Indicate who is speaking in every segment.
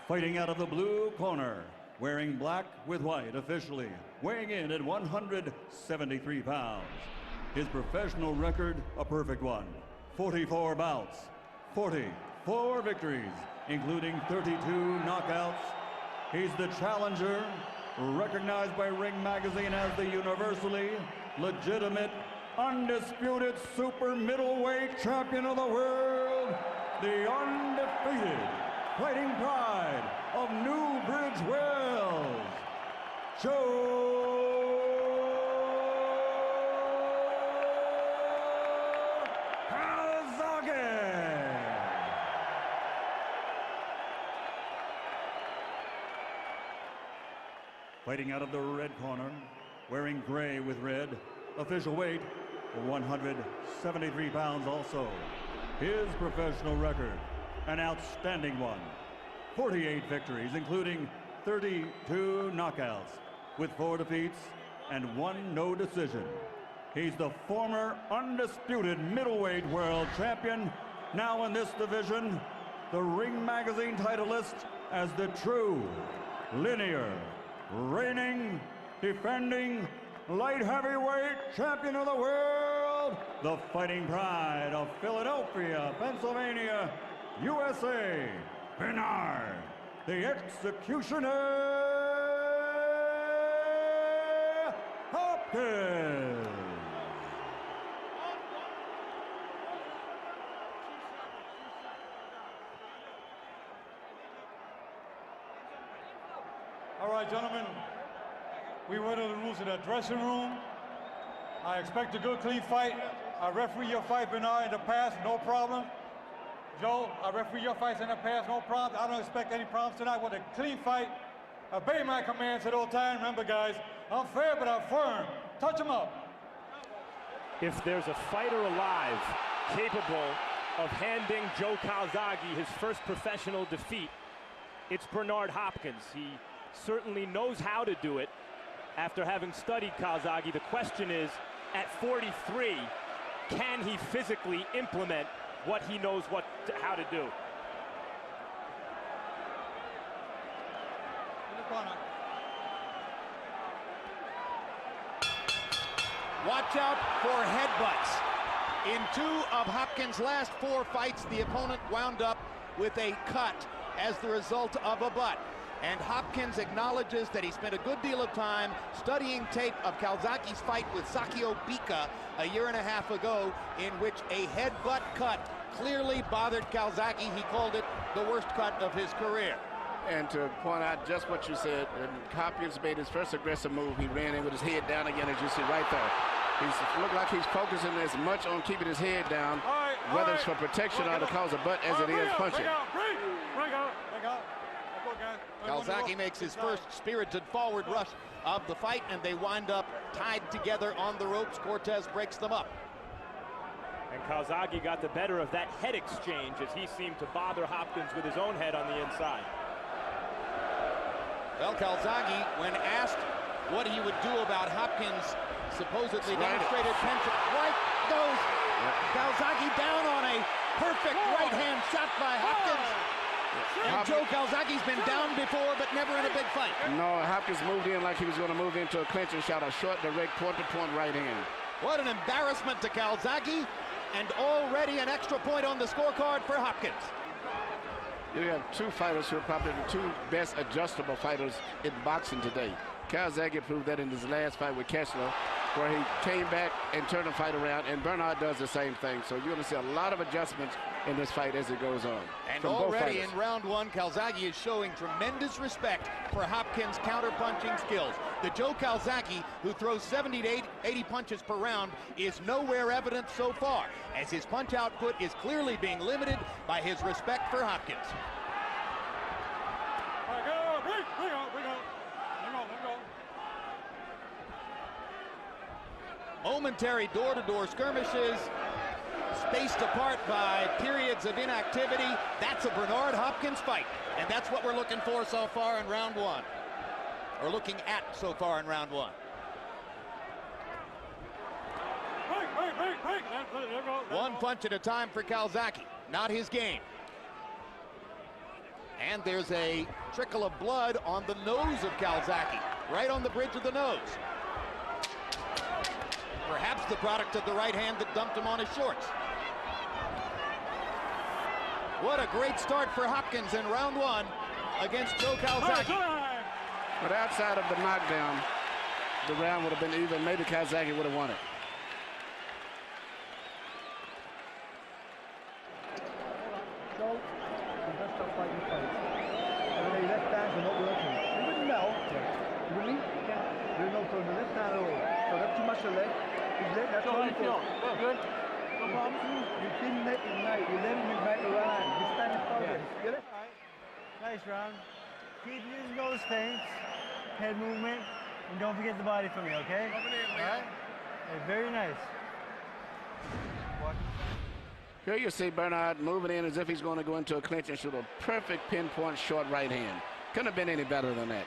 Speaker 1: Fighting out of the blue corner, wearing black with white officially, weighing in at 173 pounds. His professional record, a perfect one. 44 bouts, 44 victories, including 32 knockouts. He's the challenger, recognized by Ring Magazine as the universally legitimate, undisputed super middleweight champion of the world, the undefeated fighting pride of Newbridge, Wales, Joe CALZAGHE. Fighting out of the red corner, wearing gray with red, official weight 173 pounds also. His professional record, an outstanding one. 48 victories, including 32 knockouts, with 4 defeats and 1 no decision. He's the former undisputed middleweight world champion, now in this division, the Ring Magazine title list as the true, linear, reigning, defending, light heavyweight champion of the world, the fighting pride of Philadelphia, Pennsylvania, USA, Bernard, the Executioner Hopkins.
Speaker 2: All right, gentlemen, we went to the rules of that dressing room. I expect a good, clean fight. I referee your fight, Bernard, in the past, no problem. Joe, I referee your fights in the past, no problem. I don't expect any problems tonight. I want a clean fight. Obey my commands at all times. Remember, guys, I'm fair, but I'm firm. Touch him up.
Speaker 3: If there's a fighter alive capable of handing Joe CALZAGHE his first professional defeat, it's Bernard Hopkins. He certainly knows how to do it after having studied CALZAGHE. The question is, at 43, can he physically implement what he knows how to do?
Speaker 4: Watch out for headbutts. In 2 of Hopkins' last 4 fights, the opponent wound up with a cut as the result of a butt. And Hopkins acknowledges that he spent a good deal of time studying tape of CALZAGHE's fight with Sakio Bika a year and a half ago, in which a headbutt cut clearly bothered CALZAGHE. He called it the worst cut of his career.
Speaker 5: And to point out just what you said, Hopkins made his first aggressive move. He ran in with his head down again, as you see right there. He looked like he's focusing as much on keeping his head down, whether it's for protection or to cause a butt as it is punching.
Speaker 4: CALZAGHE makes his first spirited forward rush of the fight, and they wind up tied together on the ropes. Cortez breaks them up.
Speaker 3: And CALZAGHE got the better of that head exchange as he seemed to bother Hopkins with his own head on the inside.
Speaker 4: Well, CALZAGHE, when asked what he would do about Hopkins' supposedly demonstrated penchant, right goes CALZAGHE down on a perfect right-hand shot by Hopkins. And Joe CALZAGHE's been down before, but never in a big fight.
Speaker 5: No, Hopkins moved in like he was going to move into a clinch and shot a short, direct, point-to-point right hand.
Speaker 4: What an embarrassment to CALZAGHE, and already an extra point on the scorecard for Hopkins.
Speaker 5: You have 2 fighters who are probably the 2 best adjustable fighters in boxing today. CALZAGHE proved that in his last fight with Kessler, where he came back and turned the fight around, and Bernard does the same thing. So you're going to see a lot of adjustments in this fight as it goes on.
Speaker 4: And already in round 1, CALZAGHE is showing tremendous respect for Hopkins' counter-punching skills. The Joe CALZAGHE, who throws 70 to 80 punches per round, is nowhere evident so far, as his punch output is clearly being limited by his respect for Hopkins. Momentary door-to-door skirmishes, spaced apart by periods of inactivity. That's a Bernard Hopkins fight, and that's what we're looking for so far in round 1, or looking at so far in round 1. One punch at a time for CALZAGHE, not his game. And there's a trickle of blood on the nose of CALZAGHE, right on the bridge of the nose. Perhaps the product of the right hand that dumped him on his shorts. What a great start for Hopkins in round one against Joe CALZAGHE.
Speaker 5: But outside of the knockdown, the round would have been even. Maybe CALZAGHE would have won it.
Speaker 6: So, you best stop fighting the fight. Your left hands are not working. You wouldn't know. You really? Yeah. You're not throwing the left hand at all. So that's too much of leg. His leg, that's all you feel. Good. No problem. You didn't let him know. You let him make the round. You stand in front of him. Get it?
Speaker 7: Nice round. Keep using those feints, head movement, and don't forget the body for me, okay? All right? Hey, very nice. What?
Speaker 5: Here you see Bernard moving in as if he's going to go into a clinch and shoot a perfect pinpoint short right hand. Couldn't have been any better than that.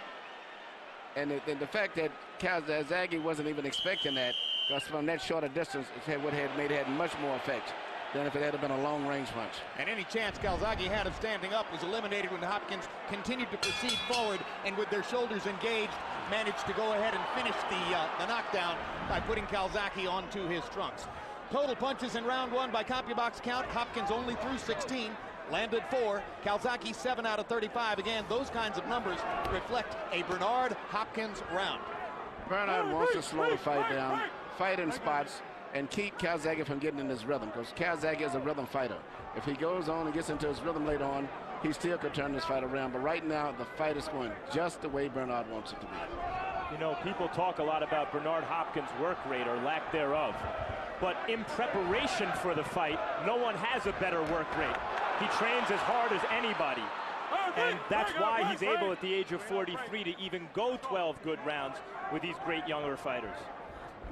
Speaker 5: And the fact that CALZAGHE wasn't even expecting that, because from that shorter distance, it would have made it much more effect than if it had been a long-range punch.
Speaker 4: And any chance CALZAGHE had of standing up was eliminated when Hopkins continued to proceed forward and with their shoulders engaged, managed to go ahead and finish the knockdown by putting CALZAGHE onto his trunks. Total punches in round one by CompuBox count. Hopkins only threw 16, landed 4. CALZAGHE 7 out of 35. Again, those kinds of numbers reflect a Bernard Hopkins round.
Speaker 5: Bernard wants to slow the fight down, fight in spots, and keep CALZAGHE from getting in his rhythm, because CALZAGHE is a rhythm fighter. If he goes on and gets into his rhythm later on, he still could turn this fight around. But right now, the fight is going just the way Bernard wants it to be.
Speaker 3: You know, people talk a lot about Bernard Hopkins' work rate or lack thereof. But in preparation for the fight, no one has a better work rate. He trains as hard as anybody. And that's why he's able at the age of 43 to even go 12 good rounds with these great younger fighters.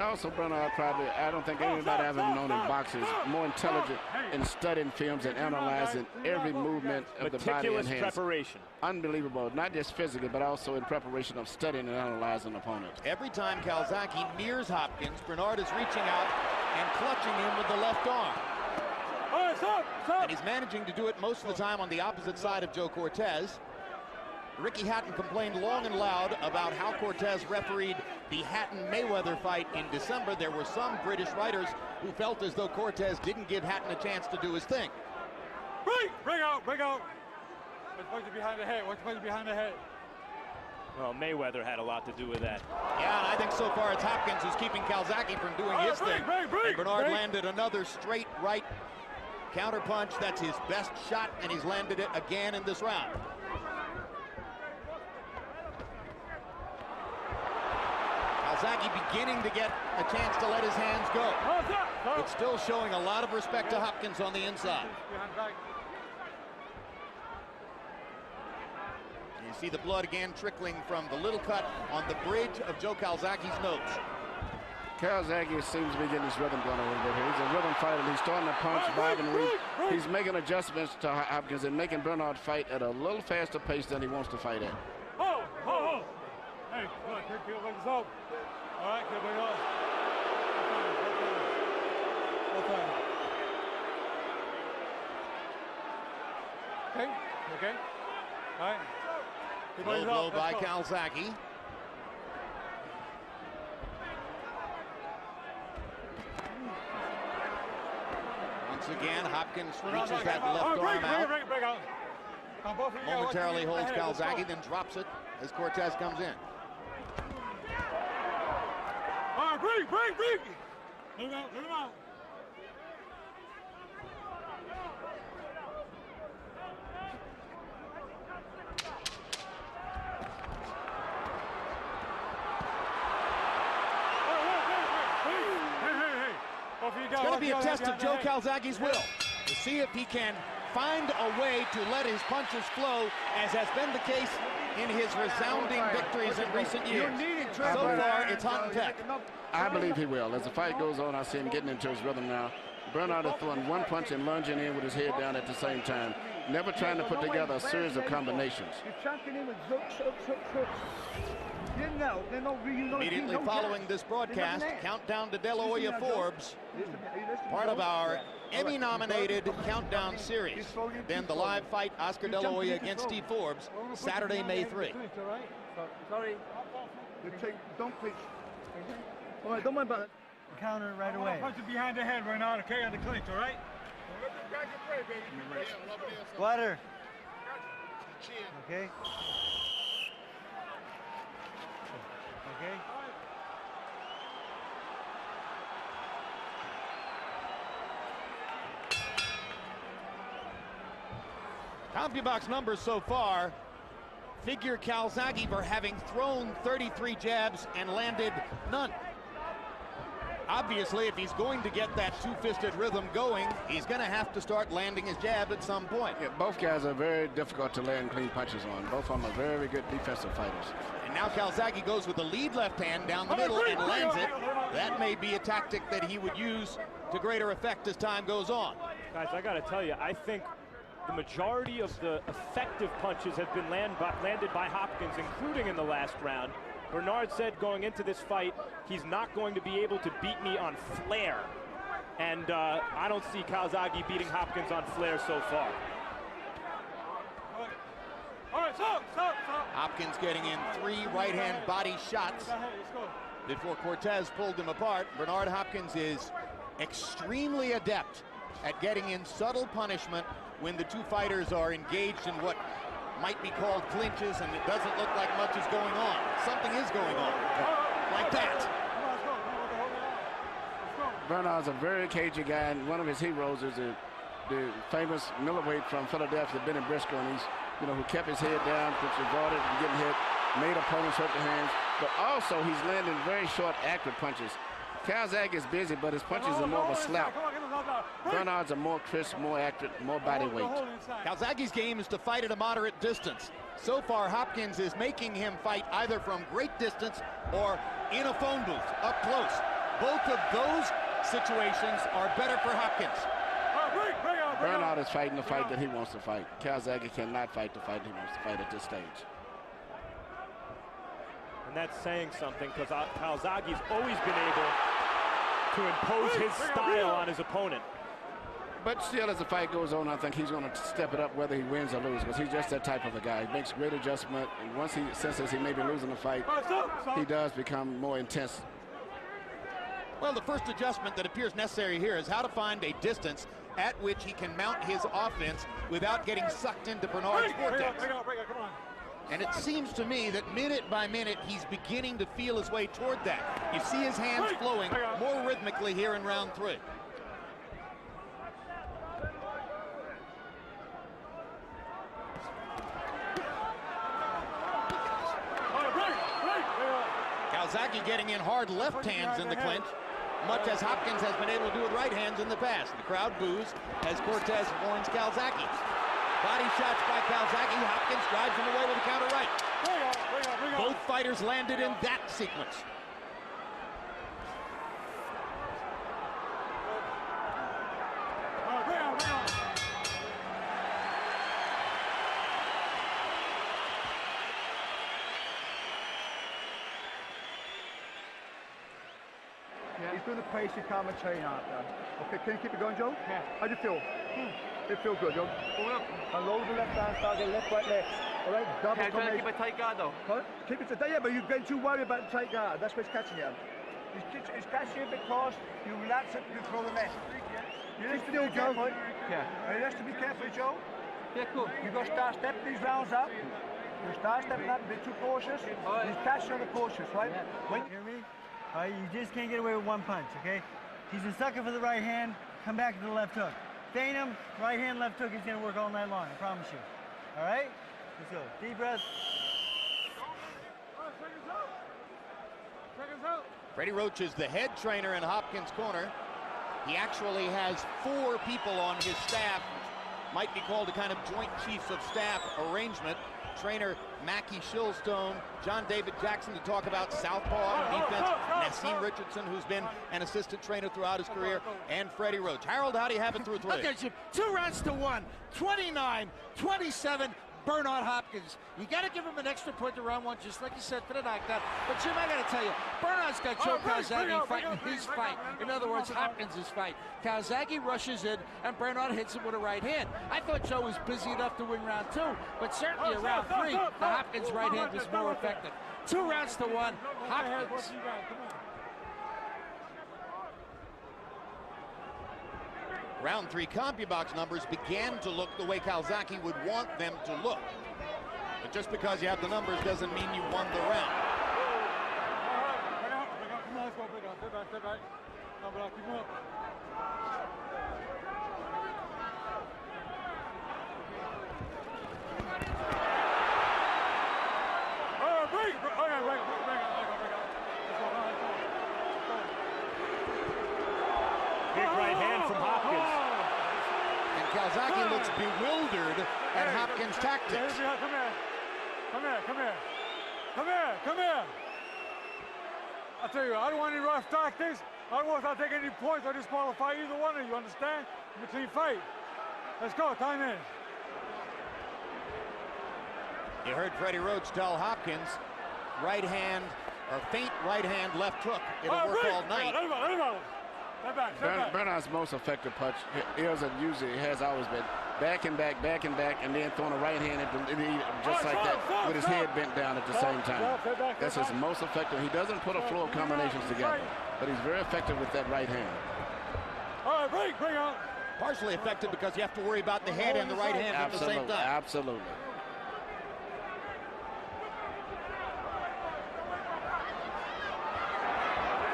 Speaker 5: Also, Bernard probably, I don't think anybody I've ever known in boxing is more intelligent in studying films and analyzing every movement of the body and hands.
Speaker 3: Meticulous preparation.
Speaker 5: Unbelievable, not just physically, but also in preparation of studying and analyzing opponents.
Speaker 4: Every time CALZAGHE nears Hopkins, Bernard is reaching out and clutching him with the left arm. And he's managing to do it most of the time on the opposite side of Joe Cortez. Ricky Hatton complained long and loud about how Cortez refereed the Hatton-Mayweather fight in December. There were some British writers who felt as though Cortez didn't give Hatton a chance to do his thing.
Speaker 2: Bring out. What's punch behind the head? What's punch behind the head?
Speaker 3: Well, Mayweather had a lot to do with that.
Speaker 4: Yeah, and I think so far it's Hopkins who's keeping CALZAGHE from doing his thing. And Bernard landed another straight right counter punch. That's his best shot, and he's landed it again in this round. CALZAGHE beginning to get a chance to let his hands go. But still showing a lot of respect to Hopkins on the inside. You see the blood again trickling from the little cut on the bridge of Joe CALZAGHE's nose.
Speaker 5: CALZAGHE seems to be getting his rhythm going a little bit here. He's a rhythm fighter. He's starting to punch, vibe, and read. He's making adjustments to Hopkins and making Bernard fight at a little faster pace than he wants to fight at.
Speaker 2: Hey, look, keep legs up. All right, keep legs up. Okay. All right.
Speaker 4: Low blow by CALZAGHE. Once again, Hopkins reaches that left arm out. Momentarily holds CALZAGHE, then drops it as Cortez comes in.
Speaker 2: All right, break. Let him out.
Speaker 4: It's going to be a test of Joe CALZAGHE's will to see if he can find a way to let his punches flow, as has been the case in his resounding victories in recent years. So far, it's hot and tech.
Speaker 5: I believe he will. As the fight goes on, I see him getting into his rhythm now. Bernard is throwing one punch and lunging in with his head down at the same time, never trying to put together a series of combinations.
Speaker 6: You're chanting him with hooks.
Speaker 4: Immediately following this broadcast, countdown to De La Hoya Forbes, part of our Emmy-nominated countdown series. Then the live fight, Oscar De La Hoya against Steve Forbes, Saturday, May 3.
Speaker 6: Sorry. Don't clinch. All right, don't mind about it.
Speaker 7: Counter it right away.
Speaker 2: Punch it behind the head right now, okay, on the clinch, all right?
Speaker 7: Water. Okay. Okay.
Speaker 4: CompuBox numbers so far figure CALZAGHE for having thrown 33 jabs and landed none. Obviously, if he's going to get that two-fisted rhythm going, he's going to have to start landing his jab at some point.
Speaker 5: Yeah, both guys are very difficult to land clean punches on. Both of them are very good defensive fighters.
Speaker 4: And now CALZAGHE goes with the lead left hand down the middle and lands it. That may be a tactic that he would use to greater effect as time goes on.
Speaker 3: Guys, I got to tell you, I think the majority of the effective punches have been landed by Hopkins, including in the last round. Bernard said going into this fight, he's not going to be able to beat me on flair. And I don't see CALZAGHE beating Hopkins on flair so far.
Speaker 2: All right, stop.
Speaker 4: Hopkins getting in 3 right-hand body shots before Cortez pulled him apart. Bernard Hopkins is extremely adept at getting in subtle punishment when the two fighters are engaged in what might be called clinches, and it doesn't look like much is going on. Something is going on, like that.
Speaker 5: Bernard's a very cagey guy, and one of his heroes is the famous middleweight from Philadelphia, Benny Briscoe, and he's, who kept his head down, which avoided getting hit, made opponents hurt their hands, but also he's landing very short, accurate punches. CALZAGHE is busy, but his punches are more of a slap. Bernard's are more crisp, more accurate, more body weight.
Speaker 4: CALZAGHE's game is to fight at a moderate distance. So far, Hopkins is making him fight either from great distance or in a phone booth, up close. Both of those situations are better for Hopkins.
Speaker 5: Bernard is fighting the fight that he wants to fight. CALZAGHE cannot fight the fight he wants to fight at this stage.
Speaker 3: And that's saying something, because CALZAGHE's always been able to impose his style on his opponent.
Speaker 5: But still, as the fight goes on, I think he's going to step it up whether he wins or loses, because he's just that type of a guy. He makes great adjustment, and once he senses he may be losing the fight, he does become more intense.
Speaker 4: Well, the first adjustment that appears necessary here is how to find a distance at which he can mount his offense without getting sucked into Bernard's vortex. And it seems to me that minute by minute, he's beginning to feel his way toward that. You see his hands flowing more rhythmically here in round 3. CALZAGHE getting in hard left hands in the clinch, much as Hopkins has been able to do with right hands in the past. The crowd boos as Cortez warns CALZAGHE. Body shots by CALZAGHE. Hopkins drives him away with a counter right. Both fighters landed in that sequence.
Speaker 6: He's doing the pace you can't train after. Okay, can you keep it going, Joe? Yeah. How do you feel? It feels good, Joe. And lower the left hand, target left, right, left. All right, double.
Speaker 8: Yeah, trying to keep a tight guard though.
Speaker 6: Keep it tight, yeah, but you're getting too worried about the tight guard. That's what's catching you. It's catching you because you relax it, you throw the left. You need to do, Joe.
Speaker 8: Yeah.
Speaker 6: And you have to be careful, Joe.
Speaker 8: Yeah, cool.
Speaker 6: You've got to start stepping these rounds up. You start stepping up, be too cautious. He's catching on the cautious, right?
Speaker 7: Yeah. Hear me? All right, you just can't get away with one punch, okay? He's a sucker for the right hand, come back to the left hook. Feint him, right hand, left hook, he's gonna work all night long, I promise you. All right? Let's go. Deep breath.
Speaker 4: Freddie Roach is the head trainer in Hopkins' corner. He actually has 4 people on his staff, might be called a kind of joint chiefs of staff arrangement. Trainer Mackie Shillstone, John David Jackson to talk about southpaw defense, Nassim Richardson, who's been an assistant trainer throughout his career, and Freddie Roach. Harold, how do you have it through 3?
Speaker 9: Okay, Jim, 2 rounds to 1, 29-27, Bernard Hopkins. You got to give him an extra point to round one, just like you said, for the knockdown. But Jim, I got to tell you, Bernard's got Joe Calzaghe fighting his fight. In other words, Hopkins' fight. Calzaghe rushes in, and Bernard hits him with a right hand. I thought Joe was busy enough to win round two, but certainly in round three, the Hopkins right hand was more effective. 2 rounds to 1, Hopkins.
Speaker 4: Round 3 CompuBox numbers began to look the way Calzaghe would want them to look. But just because you have the numbers doesn't mean you won the round.
Speaker 2: Come on, let's go, big up. Step back. No, but I'll keep him up. Break.
Speaker 3: Big right hand from Hopkins.
Speaker 4: And Calzaghe looks bewildered at Hopkins' tactics.
Speaker 2: Come here. I tell you, I don't want any rough tactics. I don't want to take any points or disqualify either one of you, understand? It's a clean fight. Let's go, time in.
Speaker 4: You heard Freddie Roach tell Hopkins, right hand, or feint right hand, left hook. It'll work all night.
Speaker 5: Bernard's most effective punch is, and usually has always been, back and back, and then throwing a right hand just like that with his head bent down at the same time. That's his most effective. He doesn't put a flow of combinations together, but he's very effective with that right hand.
Speaker 2: All right, bring on.
Speaker 4: Partially effective because you have to worry about the head and the right hand at the same time.
Speaker 5: Absolutely.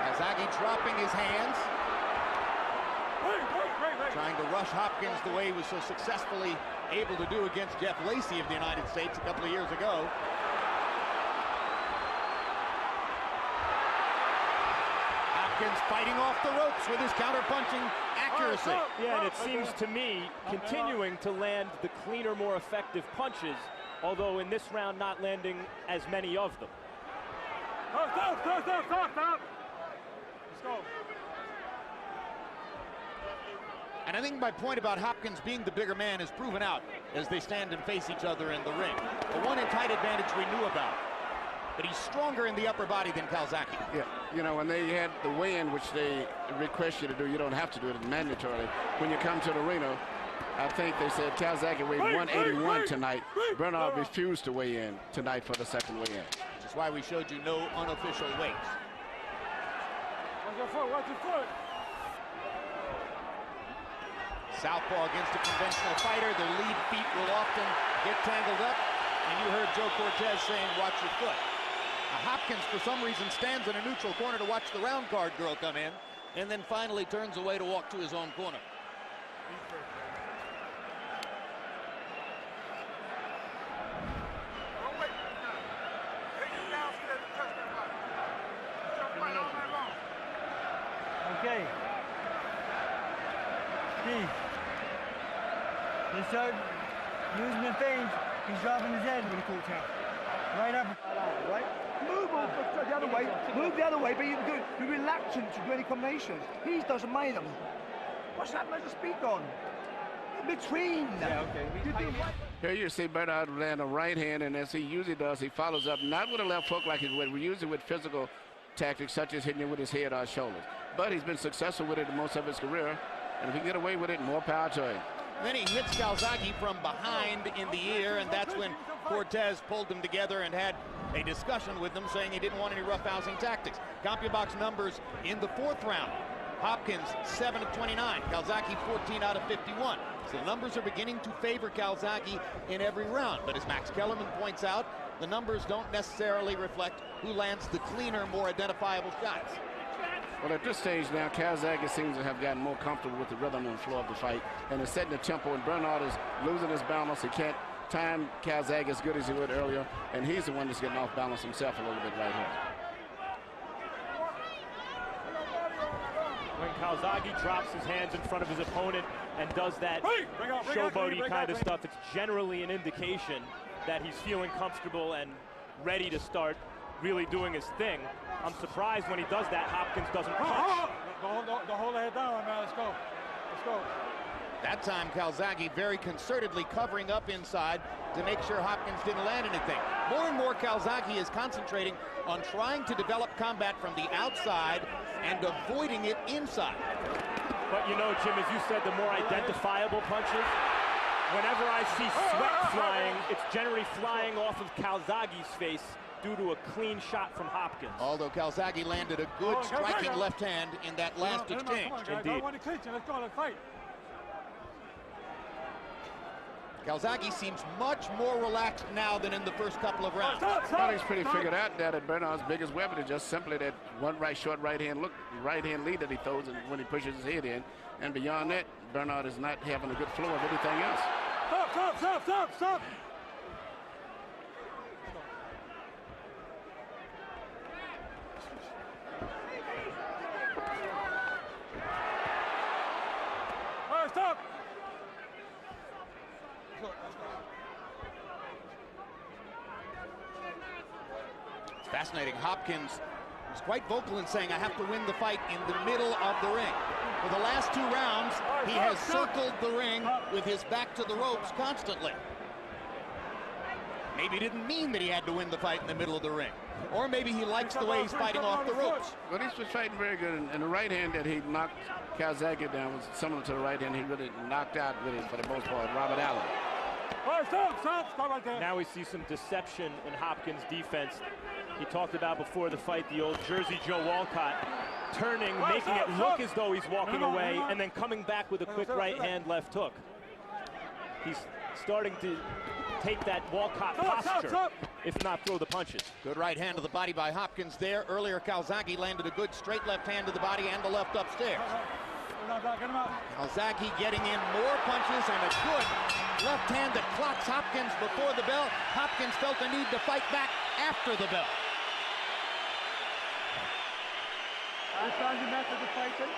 Speaker 4: Calzaghe dropping his hands. Trying to rush Hopkins the way he was so successfully able to do against Jeff Lacey of the United States a couple of years ago. Hopkins fighting off the ropes with his counter-punching accuracy.
Speaker 3: Yeah, and it seems to me continuing to land the cleaner, more effective punches, although in this round not landing as many of them.
Speaker 2: Stop. Let's go.
Speaker 4: And I think my point about Hopkins being the bigger man is proven out as they stand and face each other in the ring. The one height advantage we knew about. But he's stronger in the upper body than Calzaghe.
Speaker 5: Yeah, you know, when they had the weigh-in, which they request you to do, you don't have to do it mandatorily. When you come to the arena, I think they said Calzaghe weighed 181 tonight. Bernard refused to weigh in tonight for the second weigh-in.
Speaker 4: Which is why we showed you no unofficial weights.
Speaker 2: Watch your foot.
Speaker 4: Southpaw against a conventional fighter. The lead feet will often get tangled up. And you heard Joe Cortez saying, watch your foot. Now, Hopkins, for some reason, stands in a neutral corner to watch the round card girl come in, and then finally turns away to walk to his own corner.
Speaker 7: Okay. Steve. They start using the feint. He's dropping his head with a cool tap. Right up.
Speaker 6: Right? Move the other way. Move the other way, but you're reluctant to do any combinations. He doesn't mind them. What's that measure speed on? In between.
Speaker 8: Yeah, okay.
Speaker 5: Here you see Bernard land a right hand, and as he usually does, he follows up not with a left hook like he would, usually with physical tactics such as hitting it with his head or shoulders. But he's been successful with it most of his career, and if he can get away with it, more power to him.
Speaker 4: Then he hits Calzaghe from behind in the ear, and that's when Cortez pulled them together and had a discussion with them, saying he didn't want any roughhousing tactics. CompuBox numbers in the 4th round. Hopkins 7 of 29, Calzaghe 14 out of 51. So the numbers are beginning to favor Calzaghe in every round. But as Max Kellerman points out, the numbers don't necessarily reflect who lands the cleaner, more identifiable shots.
Speaker 5: Well, at this stage now, Calzaghe seems to have gotten more comfortable with the rhythm and flow of the fight, and is setting the tempo, and Bernard is losing his balance. He can't time Calzaghe as good as he would earlier, and he's the one that's getting off balance himself a little bit right here.
Speaker 3: When Calzaghe drops his hands in front of his opponent and does that showboaty kind of stuff, it's generally an indication that he's feeling comfortable and ready to start really doing his thing. I'm surprised when he does that, Hopkins doesn't punch.
Speaker 2: Don't hold the head down, man. Let's go.
Speaker 4: That time, CALZAGHE very concertedly covering up inside to make sure Hopkins didn't land anything. More and more, CALZAGHE is concentrating on trying to develop combat from the outside and avoiding it inside.
Speaker 3: But you know, Jim, as you said, the more identifiable punches, whenever I see sweat flying, it's generally flying off of CALZAGHE's face due to a clean shot from Hopkins.
Speaker 4: Although CALZAGHE landed a good striking left hand in that last exchange.
Speaker 3: Indeed.
Speaker 2: Let's go, let's fight.
Speaker 4: CALZAGHE seems much more relaxed now than in the first couple of rounds.
Speaker 5: Well, he's pretty figured out now that Bernard's biggest weapon is just simply that one short right hand lead that he throws when he pushes his head in. And beyond that, Bernard is not having a good flow of anything else.
Speaker 2: Stop! All right, stop!
Speaker 4: It's fascinating. Hopkins was quite vocal in saying, I have to win the fight in the middle of the ring. For the last 2 rounds, he has circled the ring with his back to the ropes constantly. Maybe he didn't mean that he had to win the fight in the middle of the ring. Or maybe he likes the way he's fighting off the ropes.
Speaker 5: Well, he was fighting very good, and the right hand that he knocked CALZAGHE down was similar to the right hand he really knocked out with it for the most part, Robert Allen.
Speaker 2: All right, stop right there.
Speaker 3: Now we see some deception in Hopkins' defense. He talked about before the fight the old Jersey Joe Walcott turning, making it look as though he's walking away, and then coming back with a quick right hand left hook. He's starting to take that Walcott posture, if not throw the punches.
Speaker 4: Good right hand to the body by Hopkins there. Earlier, CALZAGHE landed a good straight left hand to the body and the left upstairs. CALZAGHE getting in more punches and a good left hand that clocks Hopkins before the bell. Hopkins felt the need to fight back after the bell.
Speaker 6: I found the method of fighting.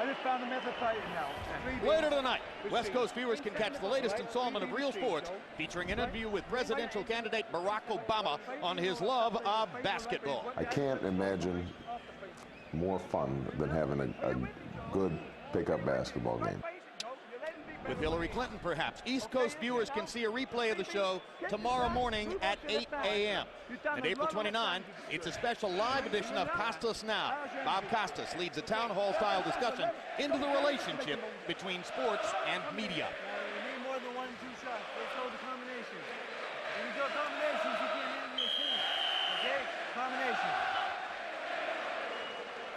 Speaker 6: I just found the method of fighting now.
Speaker 4: Later tonight, West Coast viewers can catch the latest installment of Real Sports, featuring an interview with presidential candidate Barack Obama on his love of basketball.
Speaker 10: I can't imagine more fun than having a good pickup basketball game.
Speaker 4: With Hillary Clinton, perhaps. East Coast viewers can see a replay of the show tomorrow morning at 8 a.m. And April 29, it's a special live edition of Costas Now. Bob Costas leads a town hall-style discussion into the relationship between sports and media.
Speaker 7: You need more than 1 and 2 shots. Let's show the combinations. When you go combinations, you can't handle your team. Okay? Combinations.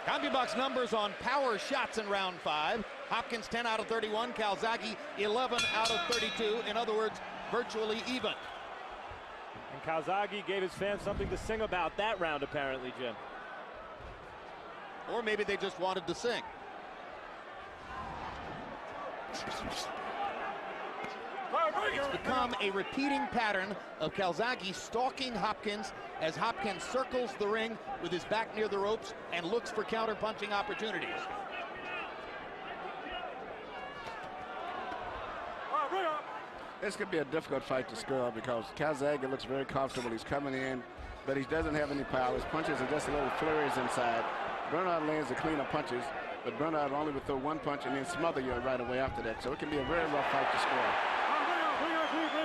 Speaker 4: CompuBox numbers on power shots in round 5. Hopkins 10 out of 31, CALZAGHE 11 out of 32. In other words, virtually even.
Speaker 3: And CALZAGHE gave his fans something to sing about that round, apparently, Jim.
Speaker 4: Or maybe they just wanted to sing. It's become a repeating pattern of CALZAGHE stalking Hopkins as Hopkins circles the ring with his back near the ropes and looks for counter-punching opportunities.
Speaker 5: This could be a difficult fight to score because CALZAGHE looks very comfortable. He's coming in, but he doesn't have any power. His punches are just a little flurries inside. Bernard lands the cleaner punches, but Bernard only would throw 1 punch and then smother you right away after that. So it can be a very rough fight to score.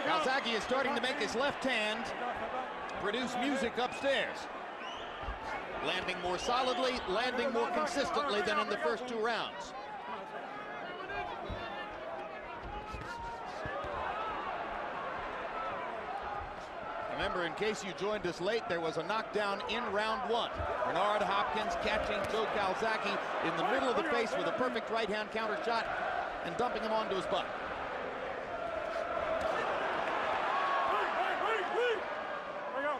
Speaker 4: CALZAGHE is starting to make his left hand produce music upstairs. Landing more solidly, landing more consistently than in the first 2 rounds. Remember, in case you joined us late, there was a knockdown in round 1. Bernard Hopkins catching Joe CALZAGHE in the middle of the face with a perfect right-hand counter shot and dumping him onto his butt.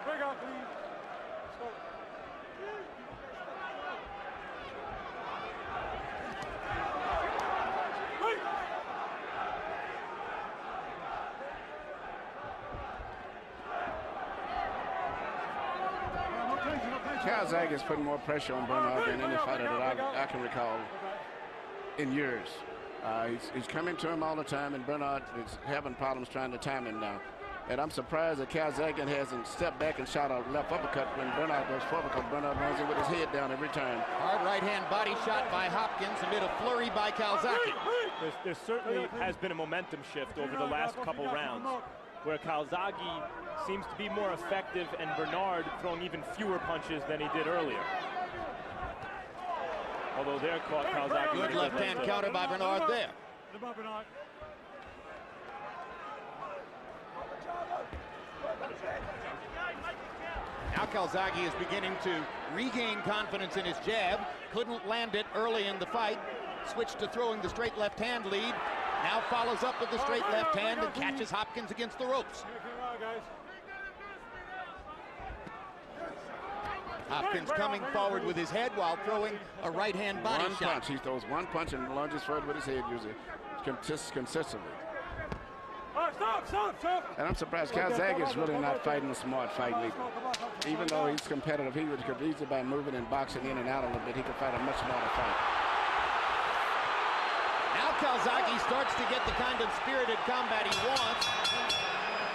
Speaker 2: Break out, please.
Speaker 5: CALZAGHE is putting more pressure on Bernard than any fighter that I can recall in years. He's coming to him all the time, and Bernard is having problems trying to time him now. And I'm surprised that CALZAGHE hasn't stepped back and shot a left uppercut when Bernard goes forward, because Bernard runs in with his head down every time.
Speaker 4: Hard right-hand body shot by Hopkins amid a flurry by CALZAGHE.
Speaker 3: There certainly has been a momentum shift over the last couple rounds, where CALZAGHE seems to be more effective and Bernard throwing even fewer punches than he did earlier. Although there caught CALZAGHE.
Speaker 4: Good left-hand counter by Bernard there. Now CALZAGHE is beginning to regain confidence in his jab. Couldn't land it early in the fight. Switched to throwing the straight left hand lead. Now follows up with the straight left hand and catches Hopkins against the ropes. Hopkins coming forward with his head while throwing a right hand body
Speaker 5: shot.
Speaker 4: One
Speaker 5: punch. He throws one punch and lunges forward with his head usually consistently.
Speaker 2: Stop.
Speaker 5: And I'm surprised CALZAGHE is really not fighting a smart fight either. Even though he's competitive, he could easily, by moving and boxing in and out a little bit, he could fight a much smarter fight.
Speaker 4: Now CALZAGHE starts to get the kind of spirited combat he wants.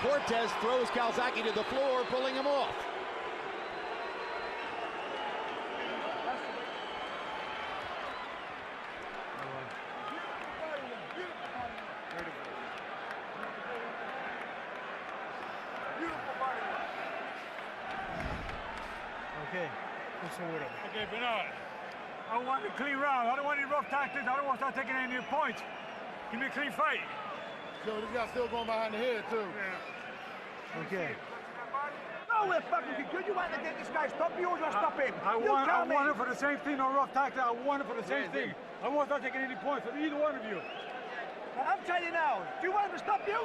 Speaker 4: Cortez throws CALZAGHE to the floor, pulling him off.
Speaker 2: Okay, Bernard. I want a clean round. I don't want any rough tactics. I don't want to start taking any new points. Give me a clean fight.
Speaker 6: So this guy's still going behind the head, too.
Speaker 2: Yeah.
Speaker 6: Okay. No, we're fucking good. You want to get this guy stop you or just stop him?
Speaker 2: I want it for the same thing, no rough tactics. I want it for the same thing. I won't start taking any points from either one of you.
Speaker 6: I'm telling you now, do you want him to stop you?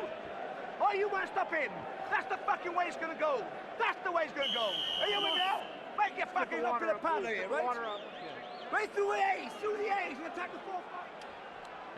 Speaker 6: Or you want to stop him? That's the fucking way it's going to go. That's the way it's going to go. Are you with me now? Make your fucking up to the paddle here, right? Right through the A's, and attack the fourth.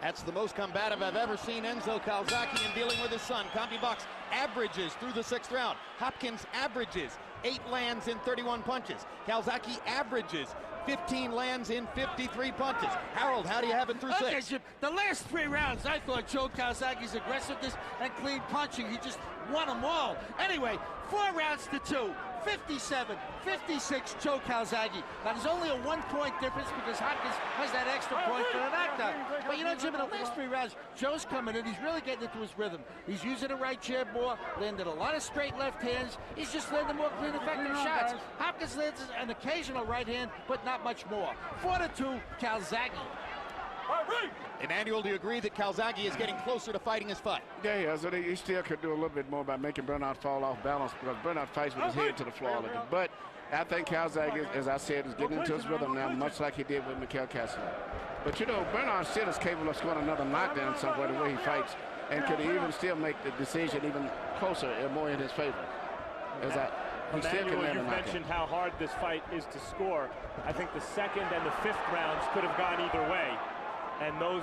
Speaker 4: That's the most combative I've ever seen Enzo CALZAGHE in dealing with his son. CompuBox averages through the 6th round. Hopkins averages 8 lands in 31 punches. CALZAGHE averages 15 lands in 53 punches. Harold, how do you have it through 6?
Speaker 9: Okay, Jim, the last 3 rounds, I thought Joe CALZAGHE's aggressiveness and clean punching, he just won them all. Anyway, 4 rounds to 2. 57, 56, Joe CALZAGHE. Now, there's only a 1-point difference because Hopkins has that extra point for the knockdown. But you know, Jim, in the last 3 rounds, Joe's coming in. He's really getting into his rhythm. He's using the right jab more, landed a lot of straight left hands. He's just landing more clean, effective shots. Hopkins lands an occasional right hand, but not much more. 4-2, CALZAGHE.
Speaker 4: Emmanuel, do you agree that CALZAGHE is getting closer to fighting his fight?
Speaker 5: Yeah, so he still could do a little bit more by making Bernard fall off balance, because Bernard fights with his head to the floor all the time. But I think CALZAGHE, as I said, is getting into his rhythm now, much like he did with Mikhail Castro. But you know, Bernard still is capable of scoring another knockdown somewhere the way he fights, and could even still make the decision even closer and more in his favor.
Speaker 3: Emmanuel, you've mentioned how hard this fight is to score. I think the 2nd and the 5th rounds could have gone either way. And those,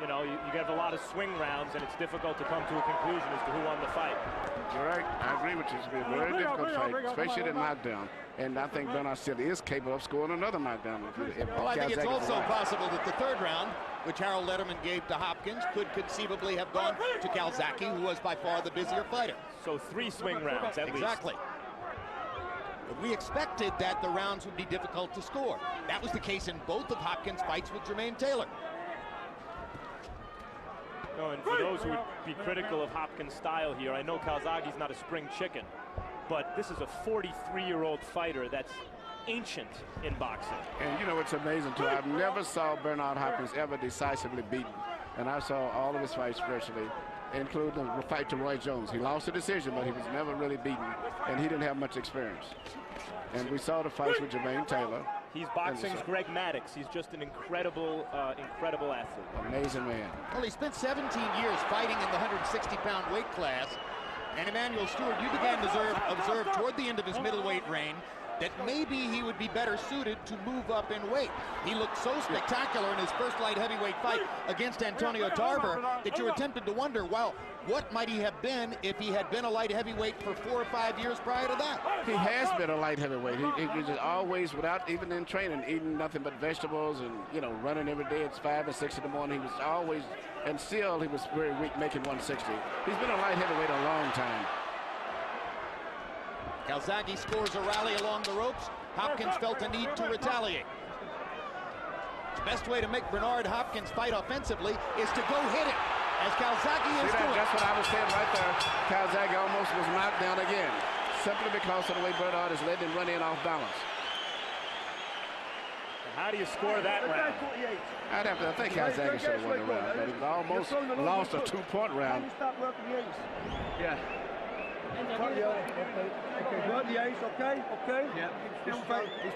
Speaker 3: you know, you have a lot of swing rounds, and it's difficult to come to a conclusion as to who won the fight.
Speaker 5: You're right. I agree with you. It's been a very difficult fight, especially the knockdown. And I think Bernard still is capable of scoring another knockdown.
Speaker 4: Well, I think it's also possible that the 3rd round, which Harold Letterman gave to Hopkins, could conceivably have gone to CALZAGHE, who was by far the busier fighter.
Speaker 3: So 3 swing rounds at least.
Speaker 4: Exactly. But we expected that the rounds would be difficult to score. That was the case in both of Hopkins' fights with Jermaine Taylor.
Speaker 3: No, and for those who would be critical of Hopkins' style here, I know CALZAGHE's not a spring chicken, but this is a 43-year-old fighter that's ancient in boxing.
Speaker 5: And you know what's amazing too? I never saw Bernard Hopkins ever decisively beaten, and I saw all of his fights virtually, including the fight to Roy Jones. He lost the decision, but he was never really beaten, and he didn't have much experience. And we saw the fights with Jermaine Taylor.
Speaker 3: He's boxing's Greg Maddox. He's just an incredible athlete.
Speaker 5: Amazing man.
Speaker 4: Well, he spent 17 years fighting in the 160-pound weight class. And Emmanuel Stewart, you began to observe toward the end of his middleweight reign that maybe he would be better suited to move up in weight. He looked so spectacular in his first light heavyweight fight against Antonio Tarver that you were tempted to wonder, well, what might he have been if he had been a light heavyweight for 4 or 5 years prior to that?
Speaker 5: He has been a light heavyweight. He was just always, without even in training, eating nothing but vegetables and, you know, running every day at 5 or 6 in the morning. He was always, and still he was very weak making 160. He's been a light heavyweight a long time.
Speaker 4: CALZAGHE scores a rally along the ropes. Hopkins felt a need to retaliate. The best way to make Bernard Hopkins fight offensively is to go hit him, as CALZAGHE is doing.
Speaker 5: That's what I was saying right there. CALZAGHE almost was knocked down again, simply because of the way Bernard is letting him run in off balance.
Speaker 3: How do you score that round?
Speaker 5: I think CALZAGHE should have won the round, but he almost lost a 2-point round.
Speaker 6: Yeah. Okay, work the ace, okay? Yeah. He's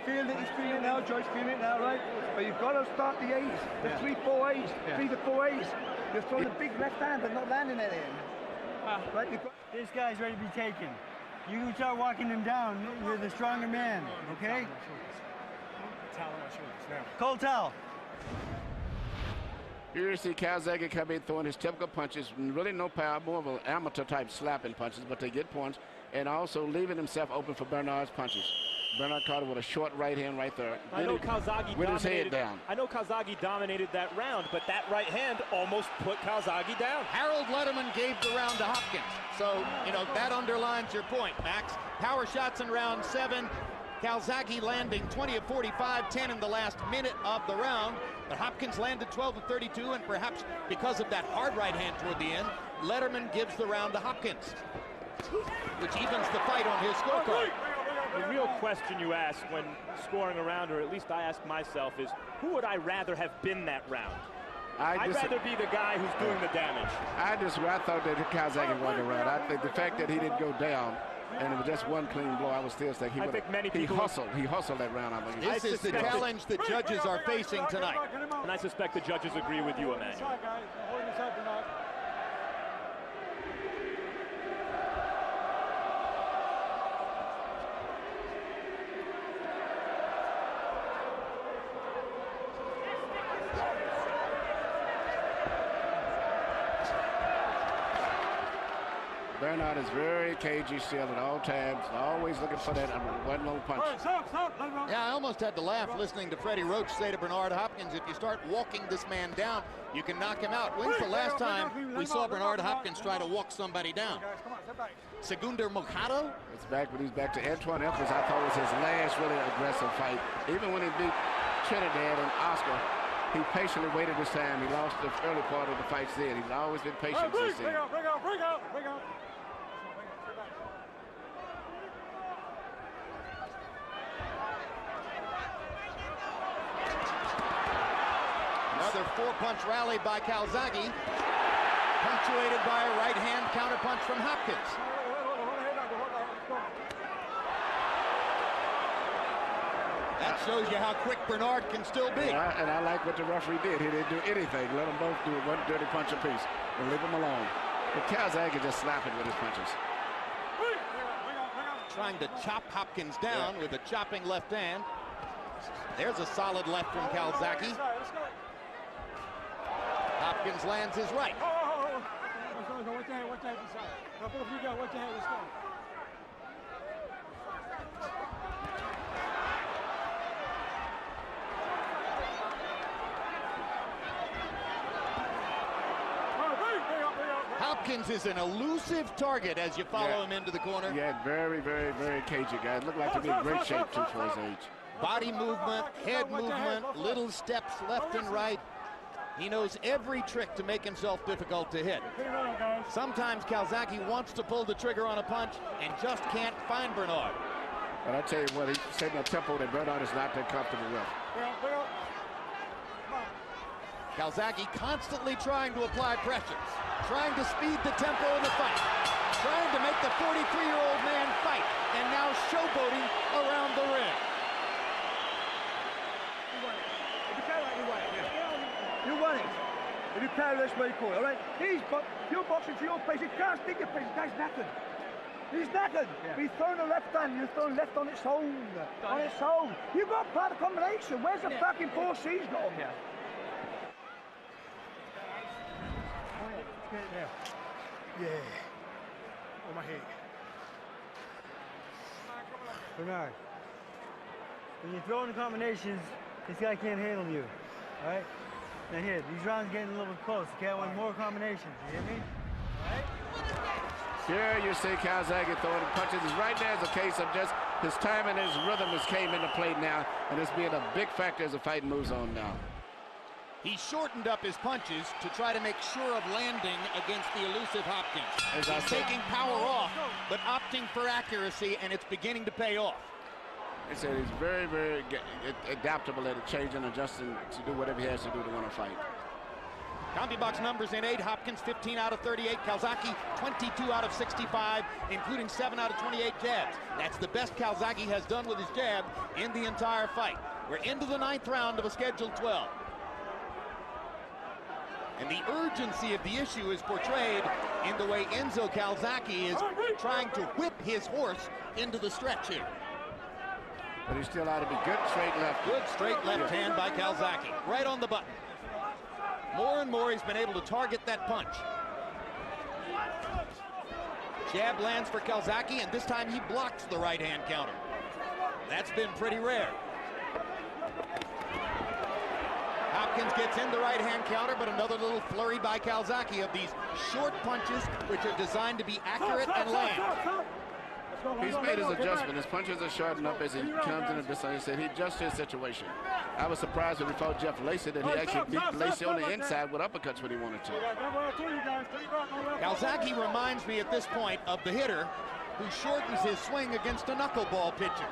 Speaker 6: feeling it now, Joyce, feeling it now, right? But you've got to start the ace, the 3-4 ace, 3 to 4 ace. You're throwing a big left hand but not landing it in. Right?
Speaker 7: This guy's ready to be taken. You can start walking him down. You're the stronger man, okay?
Speaker 2: Towel on my shoulders now.
Speaker 7: Cold towel.
Speaker 5: Here you see CALZAGHE come in throwing his typical punches, really no power, more of an amateur type slapping punches, but they get points, and also leaving himself open for Bernard's punches. Bernard caught it with a short right hand right there.
Speaker 3: I know CALZAGHE
Speaker 5: with his head down.
Speaker 3: I know CALZAGHE dominated that round, but that right hand almost put CALZAGHE down.
Speaker 4: Harold Letterman gave the round to Hopkins. So, you know, that underlines your point, Max. Power shots in round 7. CALZAGHE landing 20 of 45, 10 in the last minute of the round. But Hopkins landed 12 of 32, and perhaps because of that hard right hand toward the end, Letterman gives the round to Hopkins, which evens the fight on his scorecard.
Speaker 3: The real question you ask when scoring a round, or at least I ask myself, is who would I rather have been that round? I'd rather be the guy who's doing the damage.
Speaker 5: I thought that CALZAGHE won the round. I think the fact that he didn't go down and it was just one clean blow, I would still think he hustled that round, I believe.
Speaker 4: This is the challenge the judges are facing tonight.
Speaker 3: And I suspect the judges agree with you, Emmanuel.
Speaker 5: Bernard is very cagey still at all times, always looking for that one low punch.
Speaker 4: Yeah, I almost had to laugh listening to Freddie Roach say to Bernard Hopkins, if you start walking this man down, you can knock him out. When's the last time we saw Bernard Hopkins try to walk somebody down? Segunder Mojado?
Speaker 5: It's back when he's back to Antoine Evans. I thought was his last really aggressive fight. Even when he beat Trinidad and Oscar, he patiently waited this time. He lost the early part of the fights then. He's always been patient since then.
Speaker 2: Bring out.
Speaker 4: Another 4-punch rally by CALZAGHE, punctuated by a right-hand counterpunch from Hopkins. That shows you how quick Bernard can still be.
Speaker 5: And I like what the referee did. He didn't do anything. Let them both do one dirty punch apiece and leave them alone. But CALZAGHE just slapping with his punches.
Speaker 4: Trying to chop Hopkins down with a chopping left hand. There's a solid left from CALZAGHE. Hopkins lands his right. Hopkins is an elusive target as you follow him into the corner.
Speaker 5: Yeah, very, very, very cagey guy. Looked like to be in great shape too for his age.
Speaker 4: Body movement, head movement, little steps left and right. He knows every trick to make himself difficult to hit. Sometimes CALZAGHE wants to pull the trigger on a punch and just can't find Bernard.
Speaker 5: But I tell you what, he's setting a tempo that Bernard is not that comfortable with.
Speaker 4: CALZAGHE constantly trying to apply pressure, trying to speed the tempo of the fight, trying to make the 43-year-old man fight, and now showboating around the ring.
Speaker 6: You want it. If you carry this way, cool, all right? You're boxing for your pace. You can't stick your pace. The guy's knackered. He's knackered. Yeah. He's throwing the left hand. You're throwing left on its own. On its own. You've got part of the combination. Where's the fucking 4 C's got him? Yeah. On my head.
Speaker 7: Bernard, when you're throwing the combinations, this guy can't handle you. All right? Now here, these rounds getting a little bit close. Okay, I want more combinations. You hear me? All right?
Speaker 5: Here you see CALZAGHE throwing punches. Right now is a case of just his time and his rhythm has came into play now, and it's being a big factor as the fight moves on now.
Speaker 4: He shortened up his punches to try to make sure of landing against the elusive Hopkins. He's taking power off, but opting for accuracy, and it's beginning to pay off.
Speaker 5: He said he's very, very adaptable at changing and adjusting to do whatever he has to do to win a fight.
Speaker 4: CompuBox numbers in 8, Hopkins 15 out of 38, Calzaghe 22 out of 65, including 7 out of 28 jabs. That's the best Calzaghe has done with his jab in the entire fight. We're into the 9th round of a scheduled 12. And the urgency of the issue is portrayed in the way Enzo Calzaghe is trying to whip his horse into the stretch here.
Speaker 5: But he still ought to be good straight left.
Speaker 4: Good straight left hand by Calzaghe, right on the button. More and more he's been able to target that punch. Jab lands for Calzaghe, and this time he blocks the right hand counter. That's been pretty rare. Hopkins gets in the right hand counter, but another little flurry by Calzaghe of these short punches, which are designed to be accurate and land.
Speaker 5: He's made his adjustment. His punches are shortened up as he comes in. He said he adjusted his situation. I was surprised when he fought Jeff Lacey that he actually beat Lacey on the inside with uppercuts when he wanted to.
Speaker 4: Calzaghe reminds me at this point of the hitter who shortens his swing against a knuckleball pitcher.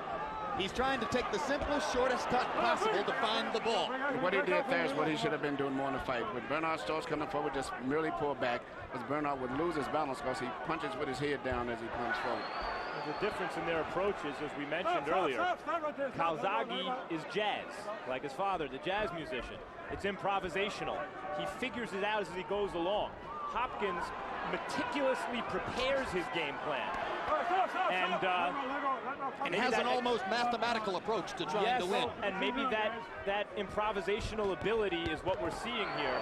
Speaker 4: He's trying to take the simplest, shortest cut possible to find the ball.
Speaker 5: What he did there is what he should have been doing more in the fight. When Bernard starts coming forward, just merely pull back, because Bernard would lose his balance because he punches with his head down as he comes forward.
Speaker 3: The difference in their approaches, as we mentioned earlier, Calzaghe is jazz, like his father, the jazz musician. It's improvisational. He figures it out as he goes along. Hopkins meticulously prepares his game plan.
Speaker 4: And has an almost mathematical approach to trying to win.
Speaker 3: And maybe that improvisational ability is what we're seeing here.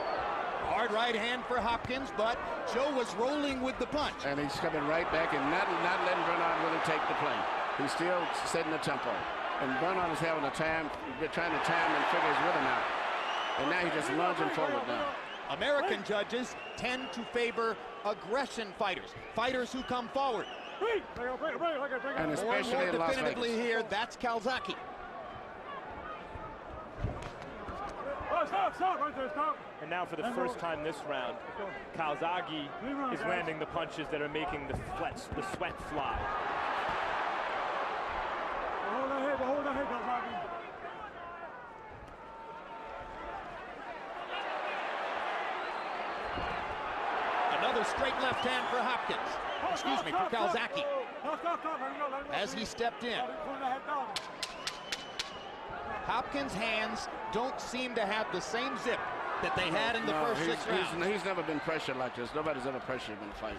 Speaker 4: Hard right hand for Hopkins, but Joe was rolling with the punch.
Speaker 5: And he's coming right back and not letting Bernard really take the play. He's still setting the tempo. And Bernard is having a time, trying to time and figure his rhythm out. And now he's just lunging forward now.
Speaker 4: American judges tend to favor aggression fighters, fighters who come forward.
Speaker 5: And especially in Las Vegas.
Speaker 4: Here, that's Calzaghe.
Speaker 3: And now for the first time this round, Calzaghe is landing the punches that are making the sweat fly. Another straight left hand for Hopkins. Excuse me, for Calzaghe. As he stepped in. Hopkins' hands don't seem to have the same zip that they had in the first 6 rounds.
Speaker 5: He's never been pressured like this. Nobody's ever pressured him in a fight.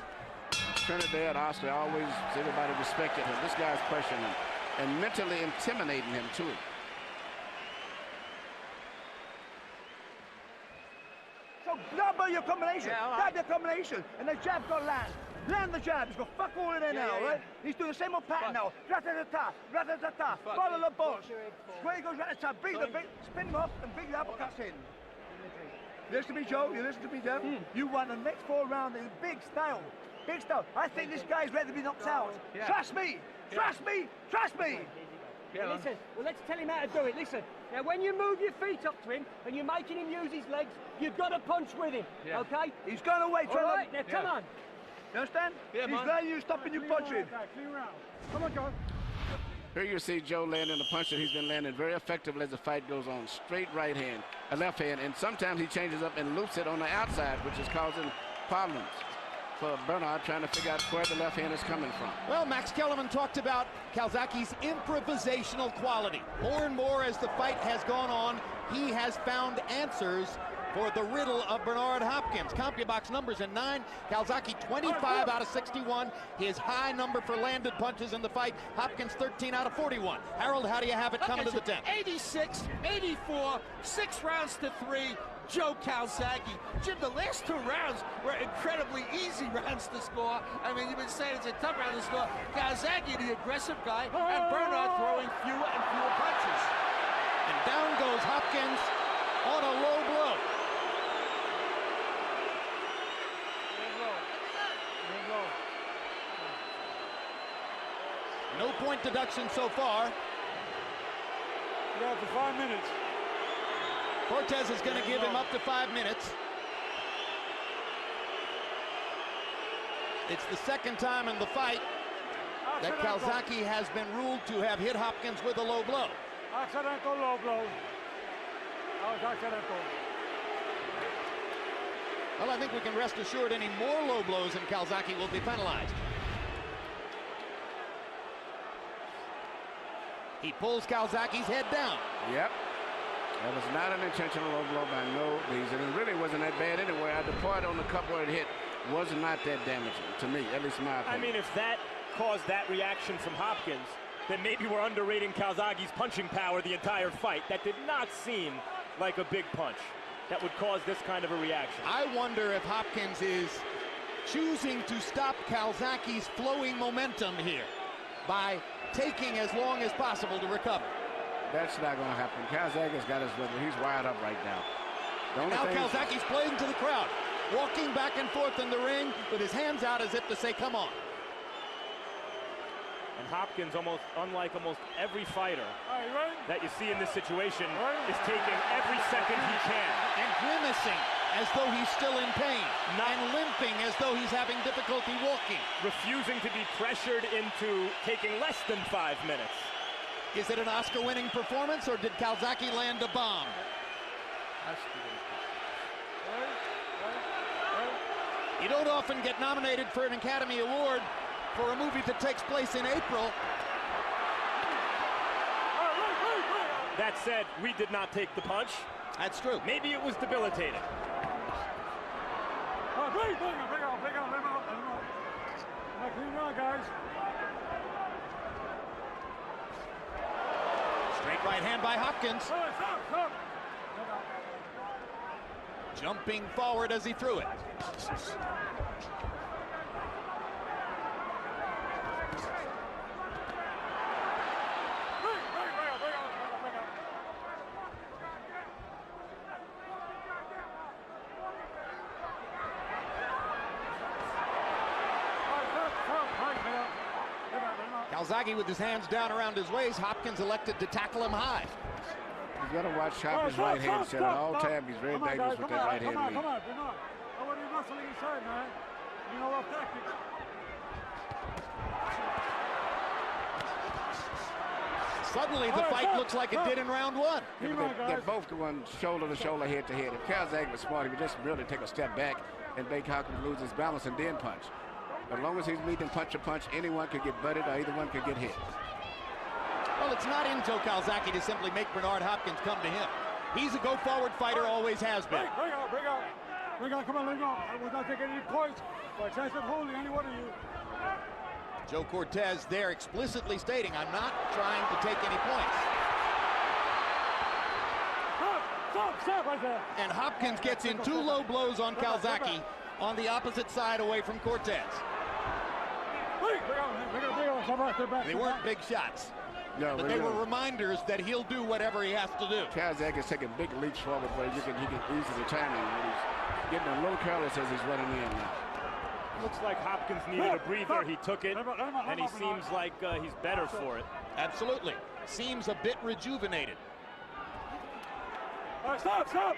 Speaker 5: Trinidad, Oscar, always everybody respected him. This guy's pressuring him and mentally intimidating him too.
Speaker 6: So grab your combination, grab your combination, and the jab got land. Land the jab, he's got fuck all in there now, right? He's doing the same old pattern now. Rat-a-ta-ta, rat-a-ta-ta, follow the bunch. Square he goes rat-a-ta, bring the big, spin him off and bring the uppercuts in. You listen to me, Joe, you listen to me, Jeff. You won the next 4 rounds in big style. Big style. I think this guy's ready to be knocked out. Trust me, trust me, trust me.
Speaker 11: Yeah, listen, well, let's tell him how to do it. Listen, now when you move your feet up to him and you're making him use his legs, you've got to punch with him, okay?
Speaker 6: He's going away.
Speaker 11: All right, now come on.
Speaker 6: You understand? Yeah, he's letting you stopping you punching.
Speaker 11: Come on, John.
Speaker 5: Here you see Joe landing the punch that he's been landing very effectively as the fight goes on. Straight right hand, a left hand, and sometimes he changes up and loops it on the outside, which is causing problems for Bernard trying to figure out where the left hand is coming from.
Speaker 4: Well, Max Kellerman talked about Calzaghe's improvisational quality. More and more as the fight has gone on, he has found answers for the riddle of Bernard Hopkins. CompuBox numbers in 9, Calzaghe 25 out of 61. His high number for landed punches in the fight, Hopkins 13 out of 41. Harold, how do you have it coming to the 10th?
Speaker 9: 86, 84, 6 rounds to 3. Joe Calzaghe. Jim, the last 2 rounds were incredibly easy rounds to score. I mean, you've been saying it's a tough round to score. Calzaghe, the aggressive guy, and Bernard throwing fewer and fewer punches.
Speaker 4: And down goes Hopkins on a low blow. No point deduction so far.
Speaker 2: Yeah, for 5 minutes.
Speaker 4: Cortez is going to give him up to 5 minutes. It's the second time in the fight that CALZAGHE has been ruled to have hit Hopkins with a low blow.
Speaker 2: Accidental low blow. That was accidental.
Speaker 4: Well, I think we can rest assured any more low blows and CALZAGHE will be penalized. He pulls CALZAGHE's head down.
Speaker 5: Yep. That was not an intentional low blow by no means, and it really wasn't that bad anyway. The part on the cup where it hit was not that damaging to me, at least my opinion.
Speaker 3: I mean, if that caused that reaction from Hopkins, then maybe we're underrating CALZAGHE's punching power the entire fight. That did not seem like a big punch that would cause this kind of a reaction.
Speaker 4: I wonder if Hopkins is choosing to stop CALZAGHE's flowing momentum here by taking as long as possible to recover.
Speaker 5: That's not going to happen. CALZAGHE's got his rhythm. He's wired up right now.
Speaker 4: Now CALZAGHE's playing to the crowd, walking back and forth in the ring with his hands out as if to say, come on.
Speaker 3: And Hopkins, unlike almost every fighter that you see in this situation, is taking every second he can.
Speaker 4: And grimacing as though he's still in pain. And limping as though he's having difficulty walking.
Speaker 3: Refusing to be pressured into taking less than 5 minutes.
Speaker 4: Is it an Oscar-winning performance, or did CALZAGHE land a bomb? You don't often get nominated for an Academy Award for a movie that takes place in April.
Speaker 3: That said, we did not take the punch.
Speaker 4: That's true.
Speaker 3: Maybe it was debilitating.
Speaker 4: Straight right hand by Hopkins. Jumping forward as he threw it. CALZAGHE with his hands down around his waist. Hopkins elected to tackle him high.
Speaker 5: You've got to watch Hopkins' right hand set at all times. He's very dangerous with that right hand.
Speaker 2: Come on, Bernard. Nobody wrestling inside, man. You know what tactics.
Speaker 4: Suddenly the fight looks like it did in round one.
Speaker 5: They're both going shoulder to shoulder, head to head. If CALZAGHE was smart, he would just really take a step back and make Hopkins lose his balance and then punch. But as long as he's meeting punch to punch, anyone could get butted or either one could get hit.
Speaker 4: Well, it's not in Joe CALZAGHE to simply make Bernard Hopkins come to him. He's a go-forward fighter, always has been.
Speaker 2: Bring out, come on, let go. I will not take any points. By chance of holding any one of you.
Speaker 4: Joe Cortez there explicitly stating, I'm not trying to take any points.
Speaker 2: Stop right there.
Speaker 4: And Hopkins gets in 2 low blows on CALZAGHE on the opposite side away from Cortez. They weren't big shots.
Speaker 5: No,
Speaker 4: but they were reminders that he'll do whatever he has to do.
Speaker 5: CALZAGHE is taking big leaps forward where he can easily time him. He's getting a little careless as he's running in now.
Speaker 3: Looks like Hopkins needed a breather. He took it, and he seems like he's better for it.
Speaker 4: Absolutely. Seems a bit rejuvenated.
Speaker 2: Stop! Stop!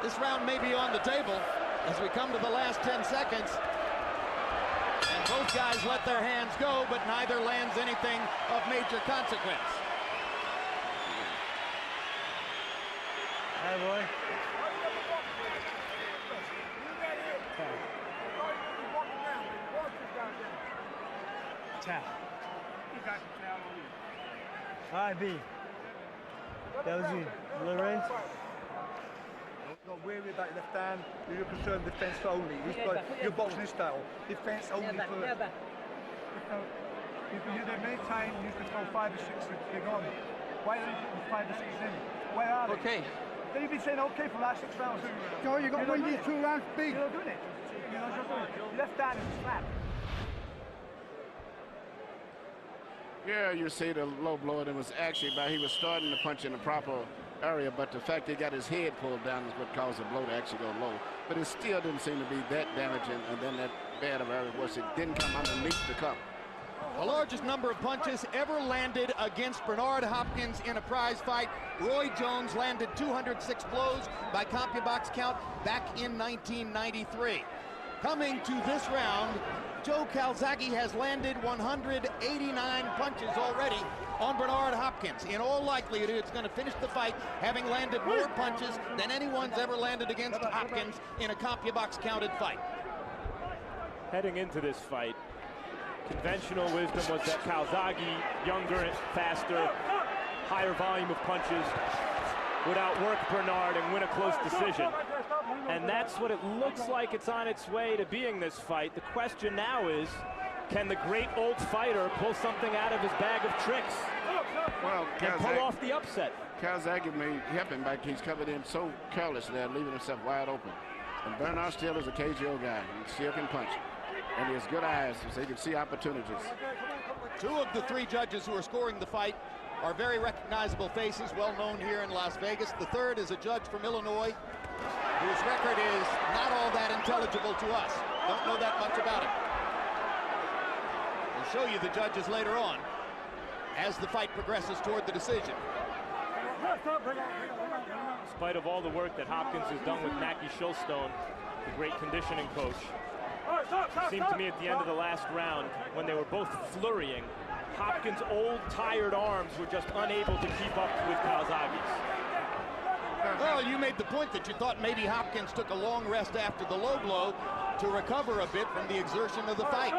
Speaker 4: This round may be on the table as we come to the last 10 seconds. And both guys let their hands go, but neither lands anything of major consequence.
Speaker 7: Hi, boy. Tap. All right, B. That was you. Lorenz.
Speaker 6: Not worry about left hand. You're concerned defense only. You're boxing this style. Defense only first. You can use them many times. You can throw 5 or 6 if you're gone. Why don't you put 5 or 6 in? Where are they?
Speaker 9: Okay.
Speaker 6: Then you've been saying okay for the last 6 rounds.
Speaker 12: Joe, you got to win these 2 rounds big.
Speaker 6: You're not doing it. You're not doing it. Your left hand is slap.
Speaker 5: Yeah, you see the low blow, and it was actually he was starting to punch in the proper area, but the fact he got his head pulled down is what caused the blow to actually go low. But it still didn't seem to be that damaging and then that bad of area was it didn't come underneath the cup.
Speaker 4: The largest number of punches ever landed against Bernard Hopkins in a prize fight. Roy Jones landed 206 blows by CompuBox count back in 1993. Coming to this round, Joe CALZAGHE has landed 189 punches already on Bernard Hopkins. In all likelihood, it's going to finish the fight having landed more punches than anyone's ever landed against Hopkins in a CompuBox counted fight.
Speaker 3: Heading into this fight, conventional wisdom was that CALZAGHE, younger, faster, higher volume of punches, would outwork Bernard and win a close decision. And that's what it looks like it's on its way to being this fight. The question now is, can the great old fighter pull something out of his bag of tricks and pull off the upset?
Speaker 5: CALZAGHE may help him back. He's covered in so careless there, leaving himself wide open. And Bernard still is a KGO guy. He still can punch. And he has good eyes, so he can see opportunities.
Speaker 4: Two of the three judges who are scoring the fight are very recognizable faces, well known here in Las Vegas. The third is a judge from Illinois, whose record is not all that intelligible to us. Don't know that much about it. We'll show you the judges later on as the fight progresses toward the decision.
Speaker 3: In spite of all the work that Hopkins has done with Mackie Shilstone, the great conditioning coach, it seemed to me at the end of the last round, when they were both flurrying, Hopkins' old, tired arms were just unable to keep up with CALZAGHE's.
Speaker 4: Well, you made the point that you thought maybe Hopkins took a long rest after the low blow to recover a bit from the exertion of the fight.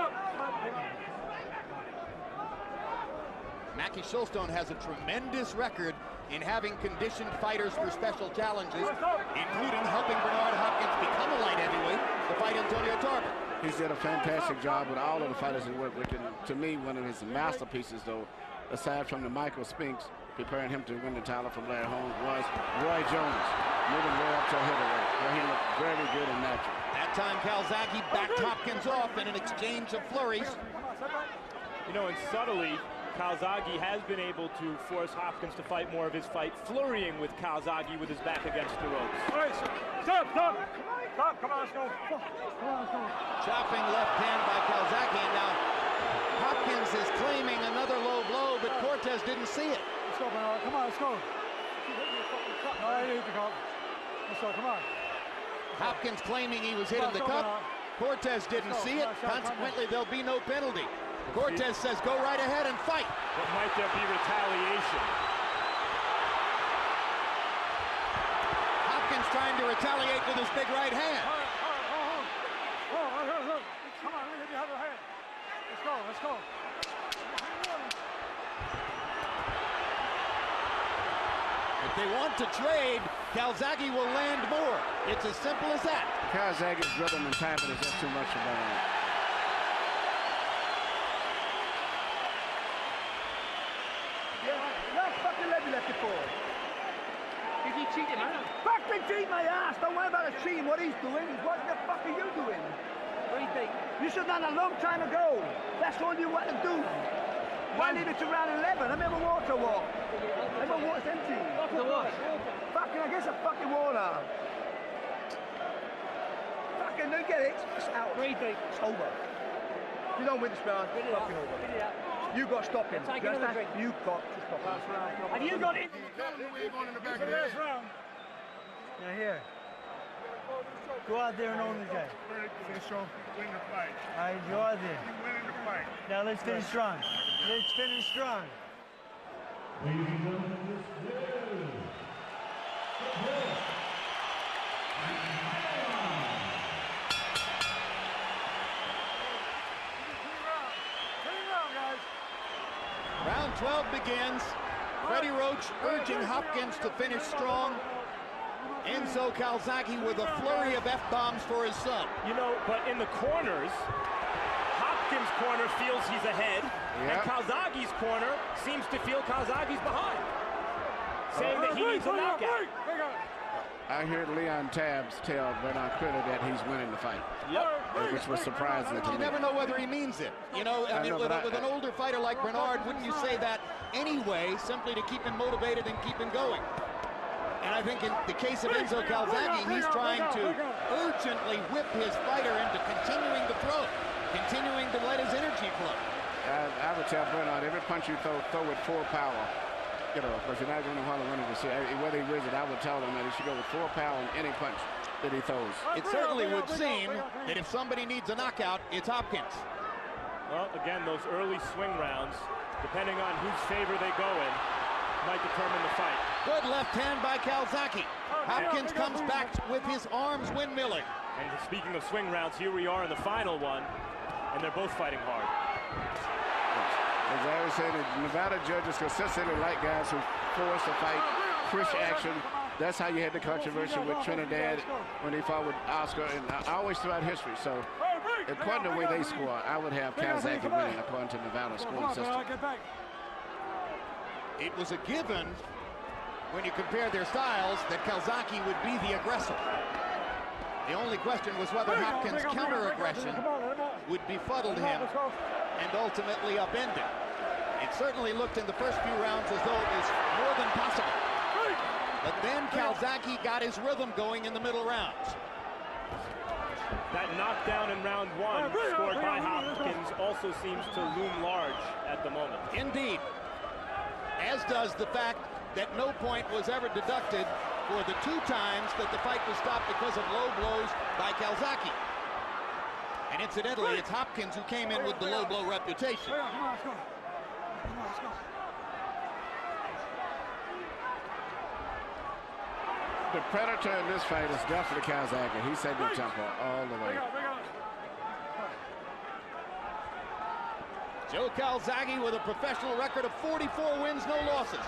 Speaker 4: Mackie Shilstone has a tremendous record in having conditioned fighters for special challenges, including helping Bernard Hopkins become a light heavyweight to fight Antonio Tarver.
Speaker 5: He's did a fantastic job with all of the fighters he worked with. And to me, one of his masterpieces, though, aside from the Michael Spinks, preparing him to win the title from Larry Holmes, was Roy Jones, moving way up to a heavyweight, where he looked very good and natural.
Speaker 4: That time, CALZAGHE backed Hopkins off in an exchange of flurries.
Speaker 3: You know, and subtly, CALZAGHE has been able to force Hopkins to fight more of his fight, flurrying with CALZAGHE with his back against the ropes.
Speaker 2: All right, stop, come on, let's go.
Speaker 4: Chopping left hand by CALZAGHE, and now Hopkins is claiming another low blow, but Cortez didn't see it.
Speaker 2: Let's go, Bernard, come on, let's go. No, I need to go. Let's go, come on.
Speaker 4: Hopkins claiming he was hit in the cup. Cortez didn't see it, consequently there'll be no penalty. Cortez says go right ahead and fight.
Speaker 3: But might there be retaliation?
Speaker 4: Hopkins trying to retaliate with his big right hand.
Speaker 2: Come on, let me have your hand. Let's go.
Speaker 4: If they want to trade, CALZAGHE will land more. It's as simple as that.
Speaker 5: CALZAGHE's rhythm and timing is just too much for Bernard.
Speaker 6: Left it for.
Speaker 11: Did he cheat him, huh?
Speaker 6: Fucking cheat my ass! Don't worry about the cheating. What he's doing is what the fuck are you doing?
Speaker 11: What do you think?
Speaker 6: You should have done a long time ago. That's all you want to do. Why leave it to round 11? I remember water walk. I remember water's empty.
Speaker 11: The what?
Speaker 6: Fucking, I guess a fucking water. Fucking, don't get it. It's out. It's over. You don't win this round. It's fucking over. You got to stop him.
Speaker 11: Take another drink.
Speaker 6: You got to stop him.
Speaker 11: Have you got it?
Speaker 7: Now here. Go out there and own the guy.
Speaker 12: Finish strong, win the fight.
Speaker 7: All right, go out there.
Speaker 12: You win the fight.
Speaker 7: Now let's finish strong. Let's finish strong.
Speaker 1: Ladies and gentlemen, this is
Speaker 4: Round 12 begins. Freddie Roach urging Hopkins to finish strong. Enzo CALZAGHE with a flurry of F-bombs for his son.
Speaker 3: You know, but in the corners, Hopkins' corner feels he's ahead, and CALZAGHE's corner seems to feel CALZAGHE's behind, saying that he needs a knockout.
Speaker 5: I heard Leon Tabbs tell Bernard Critter that he's winning the fight.
Speaker 3: Yep.
Speaker 5: Which was surprising to me.
Speaker 4: You never know whether he means it. You know, I mean, with an older fighter like Bernard, wouldn't you say that anyway, simply to keep him motivated and keep him going? And I think in the case of Enzo CALZAGHE, he's trying to urgently whip his fighter into continuing to throw, continuing to let his energy flow.
Speaker 5: I would tell Bernard, every punch you throw with full power. You know, because you're not going to want to run it. Whether he wins it, I would tell him that he should go with full power in any punch that he throws.
Speaker 4: It certainly would seem that if somebody needs a knockout, it's Hopkins.
Speaker 3: Well, again, those early swing rounds, depending on whose favor they go in, might determine the fight.
Speaker 4: Good left hand by CALZAGHE. Hopkins comes back with his arms windmilling.
Speaker 3: And speaking of swing rounds, here we are in the final one, and they're both fighting hard.
Speaker 5: As I always say, the Nevada judges consistently like guys who force the fight, push action. That's how you had the controversy with Trinidad when he fought with Oscar, and always throughout history. So, according to the way they score, I would have CALZAGHE winning according to Nevada's scoring system.
Speaker 4: It was a given when you compare their styles that CALZAGHE would be the aggressor. The only question was whether Hopkins' counter-aggression would befuddle him and ultimately upend him. It certainly looked in the first few rounds as though it was more than possible. But then CALZAGHE got his rhythm going in the middle rounds.
Speaker 3: That knockdown in round one scored by Hopkins also seems to loom large at the moment.
Speaker 4: Indeed. As does the fact that no point was ever deducted for the 2 times that the fight was stopped because of low blows by CALZAGHE. And incidentally, it's Hopkins who came in with the low blow reputation.
Speaker 5: The predator in this fight is definitely CALZAGHE. He set the tempo all the way.
Speaker 4: Joe CALZAGHE with a professional record of 44 wins, no losses.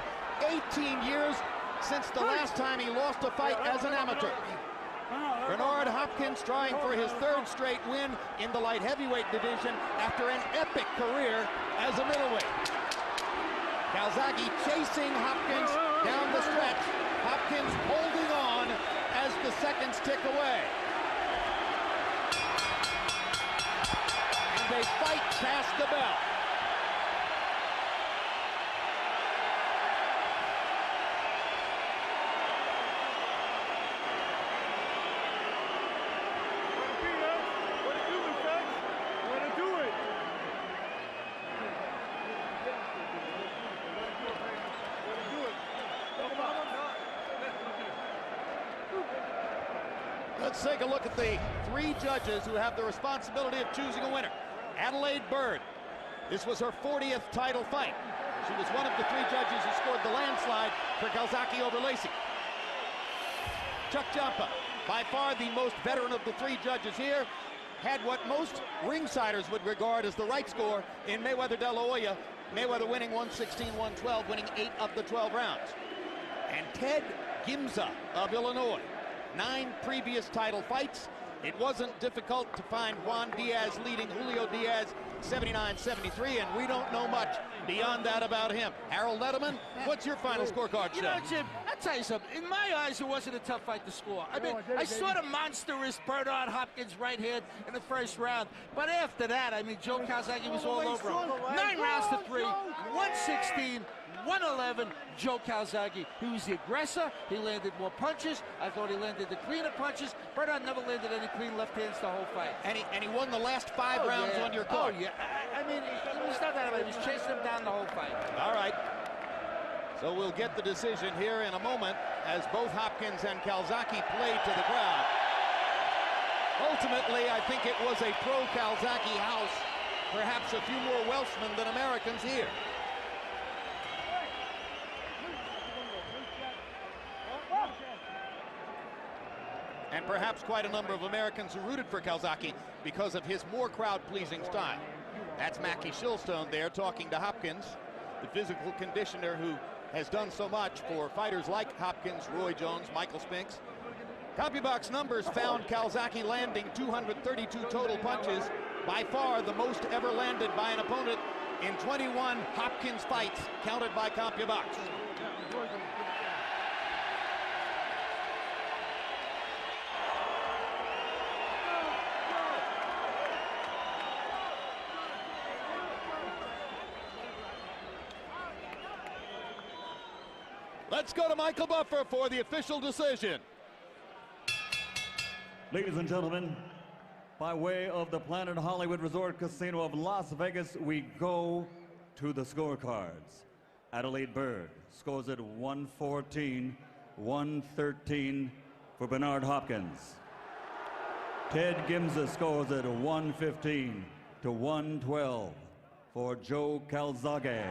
Speaker 4: 18 years since the last time he lost a fight as an amateur. Bernard Hopkins trying for his 3rd straight win in the light heavyweight division after an epic career as a middleweight. CALZAGHE chasing Hopkins down the stretch. Hopkins holding on as the seconds tick away. And they fight past the bell. Let's take a look at the 3 judges who have the responsibility of choosing a winner. Adelaide Bird. This was her 40th title fight. She was one of the 3 judges who scored the landslide for CALZAGHE over Lacey. Chuck Champa, by far the most veteran of the 3 judges here, had what most ringsiders would regard as the right score in Mayweather De La Hoya. Mayweather winning 116-112, winning 8 of the 12 rounds. And Ted Gimza of Illinois. 9 previous title fights. It wasn't difficult to find Juan Diaz leading Julio Diaz 79-73, and we don't know much beyond that about him. Harold Letterman, what's your final scorecard,
Speaker 9: You know, Jim, I'll tell you something. In my eyes, it wasn't a tough fight to score. I mean, I saw the monstrous Bernard Hopkins right hand in the first round. But after that, I mean, Joe CALZAGHE was all over him. 9 rounds to 3, 116, 111, Joe CALZAGHE. He was the aggressor. He landed more punches. I thought he landed the cleaner punches. Bernard never landed any clean left hands the whole fight.
Speaker 4: And he won the last 5 rounds on your card.
Speaker 9: Oh, yeah. I mean, it was not that about it. He was chasing him down the whole fight.
Speaker 4: All right. So we'll get the decision here in a moment as both Hopkins and CALZAGHE played to the crowd. Ultimately, I think it was a pro-CALZAGHE house. Perhaps a few more Welshmen than Americans here. And perhaps quite a number of Americans who rooted for CALZAGHE because of his more crowd-pleasing style. That's Mackie Shilstone there talking to Hopkins, the physical conditioner who has done so much for fighters like Hopkins, Roy Jones, Michael Spinks. CompuBox numbers found CALZAGHE landing 232 total punches, by far the most ever landed by an opponent in 21 Hopkins fights counted by CompuBox. Let's go to Michael Buffer for the official decision.
Speaker 1: Ladies and gentlemen, By way of the Planet Hollywood Resort Casino of Las Vegas, we go to the scorecards. Adelaide Bird scores at 114, 113 for Bernard Hopkins. Ted Gimza scores at 115 to 112 for Joe CALZAGHE.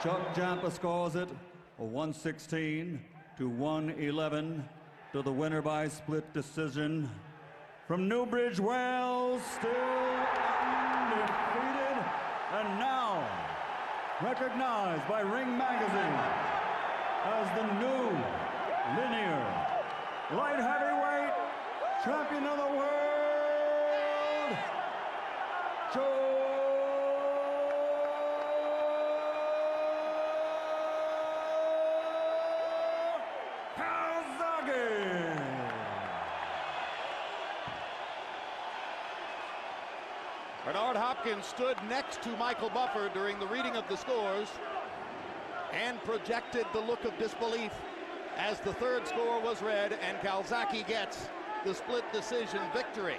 Speaker 1: Chuck Jampa scores it 116 to 111 to the winner by split decision. From Newbridge, Wales, still undefeated, and now recognized by Ring Magazine as the new linear light heavyweight champion of the world, Joe CALZAGHE.
Speaker 4: Bernard Hopkins stood next to Michael Buffer during the reading of the scores and projected the look of disbelief as the third score was read, and CALZAGHE gets the split decision victory.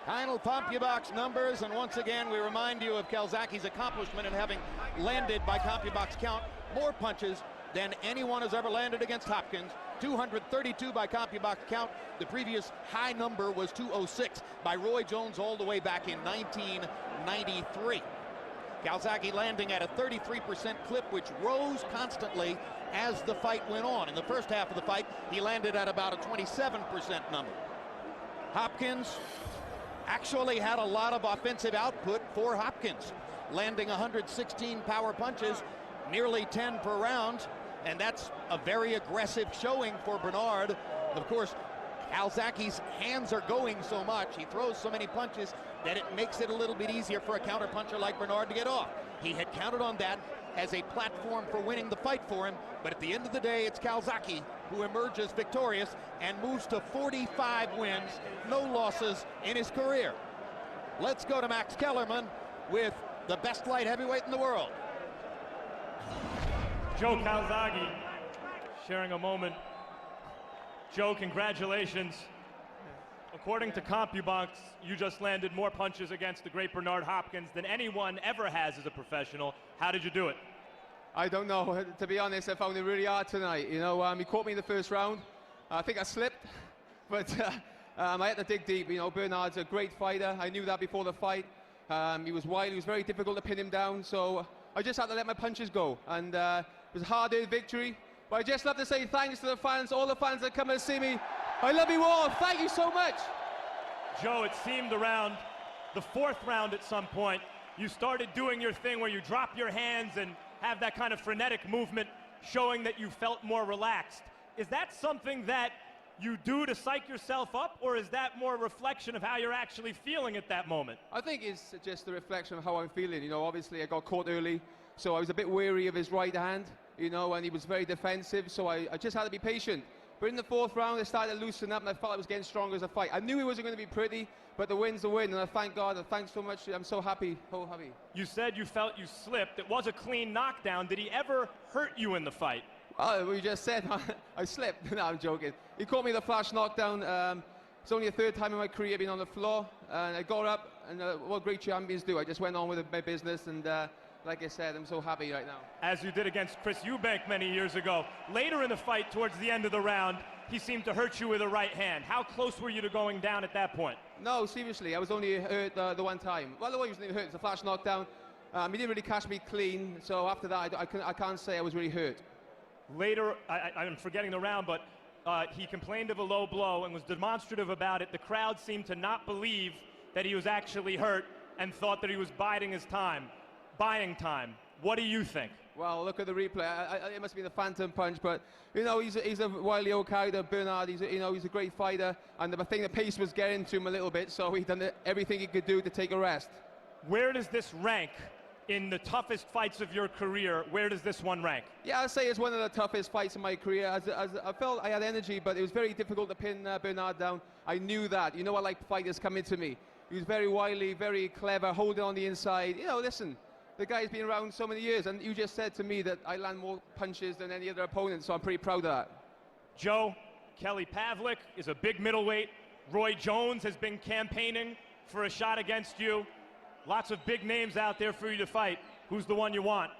Speaker 4: Final CompuBox numbers, and once again we remind you of CALZAGHE's accomplishment in having landed by CompuBox count more punches than anyone has ever landed against Hopkins. 232 by CompuBox count. The previous high number was 206 by Roy Jones all the way back in 1993. CALZAGHE landing at a 33% clip, which rose constantly as the fight went on. In the first half of the fight, he landed at about a 27% number. Hopkins actually had a lot of offensive output for Hopkins, landing 116 power punches, nearly 10 per round, and that's a very aggressive showing for Bernard. Of course, CALZAGHE's hands are going so much, he throws so many punches that it makes it a little bit easier for a counterpuncher like Bernard to get off. He had counted on that as a platform for winning the fight for him, but at the end of the day, it's CALZAGHE who emerges victorious and moves to 45 wins, no losses in his career. Let's go to Max Kellerman with the best light heavyweight in the world.
Speaker 3: Joe CALZAGHE sharing a moment. Joe, congratulations. According to CompuBox, you just landed more punches against the great Bernard Hopkins than anyone ever has as a professional. How did you do it?
Speaker 8: I don't know. To be honest, I found it really hard tonight. You know, he caught me in the first round. I think I slipped, but I had to dig deep. You know, Bernard's a great fighter. I knew that before the fight. He was wild. It was very difficult to pin him down, so I just had to let my punches go. And it was a hard-earned victory. But I just love to say thanks to the fans, all the fans that come and see me. I love you all. Thank you so much.
Speaker 3: Joe, it seemed around the fourth round at some point, you started doing your thing where you drop your hands and have that kind of frenetic movement, showing that you felt more relaxed. Is that something that you do to psych yourself up, or is that more a reflection of how you're actually feeling at that moment?
Speaker 8: I think it's just a reflection of how I'm feeling. You know, obviously I got caught early, so I was a bit wary of his right hand, you know, and he was very defensive, so I just had to be patient. But in the fourth round, I started to loosen up, and I felt I was getting stronger as a fight. I knew it wasn't going to be pretty, but the win's the win, and I thank God, and thanks so much. I'm so happy, so happy.
Speaker 3: You said you felt you slipped. It was a clean knockdown. Did he ever hurt you in the fight?
Speaker 8: Oh, we just said I slipped. No, I'm joking. He caught me the flash knockdown. It's only the third time in my career being on the floor, and I got up, and what great champions do. I just went on with my business, and like I said, I'm so happy right now.
Speaker 3: As you did against Chris Eubank many years ago. Later in the fight, towards the end of the round, he seemed to hurt you with a right hand. How close were you to going down at that point?
Speaker 8: No, seriously, I was only hurt the one time. Well, the way he was only hurt, it's a flash knockdown. He didn't really catch me clean, so after that, I can't say I was really hurt.
Speaker 3: Later, I'm forgetting the round, but he complained of a low blow and was demonstrative about it. The crowd seemed to not believe that he was actually hurt and thought that he was buying time. What do you think?
Speaker 8: Well, look at the replay. It must be the phantom punch, but you know he's a wily old character, Bernard. He's a great fighter, and I think the pace was getting to him a little bit, so he done everything he could do to take a rest.
Speaker 3: Where does this rank in the toughest fights of your career? Where does this one rank?
Speaker 8: Yeah, I'd say it's one of the toughest fights in my career. As I felt I had energy, but it was very difficult to pin Bernard down. I knew that. You know, I like fighters coming to me. He was very wily, very clever, holding on the inside. You know, listen. The guy's been around so many years, and you just said to me that I land more punches than any other opponent, so I'm pretty proud of that.
Speaker 3: Joe, Kelly Pavlik is a big middleweight. Roy Jones has been campaigning for a shot against you. Lots of big names out there for you to fight. Who's the one you want?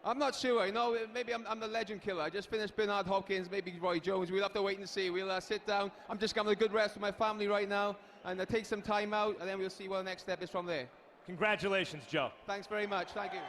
Speaker 8: I'm not sure. You know, maybe I'm the legend killer. I just finished Bernard Hopkins, maybe Roy Jones. We'll have to wait and see. We'll sit down. I'm just having a good rest with my family right now, and take some time out, and then we'll see what the next step is from there.
Speaker 3: Congratulations, Joe.
Speaker 8: Thanks very much. Thank you.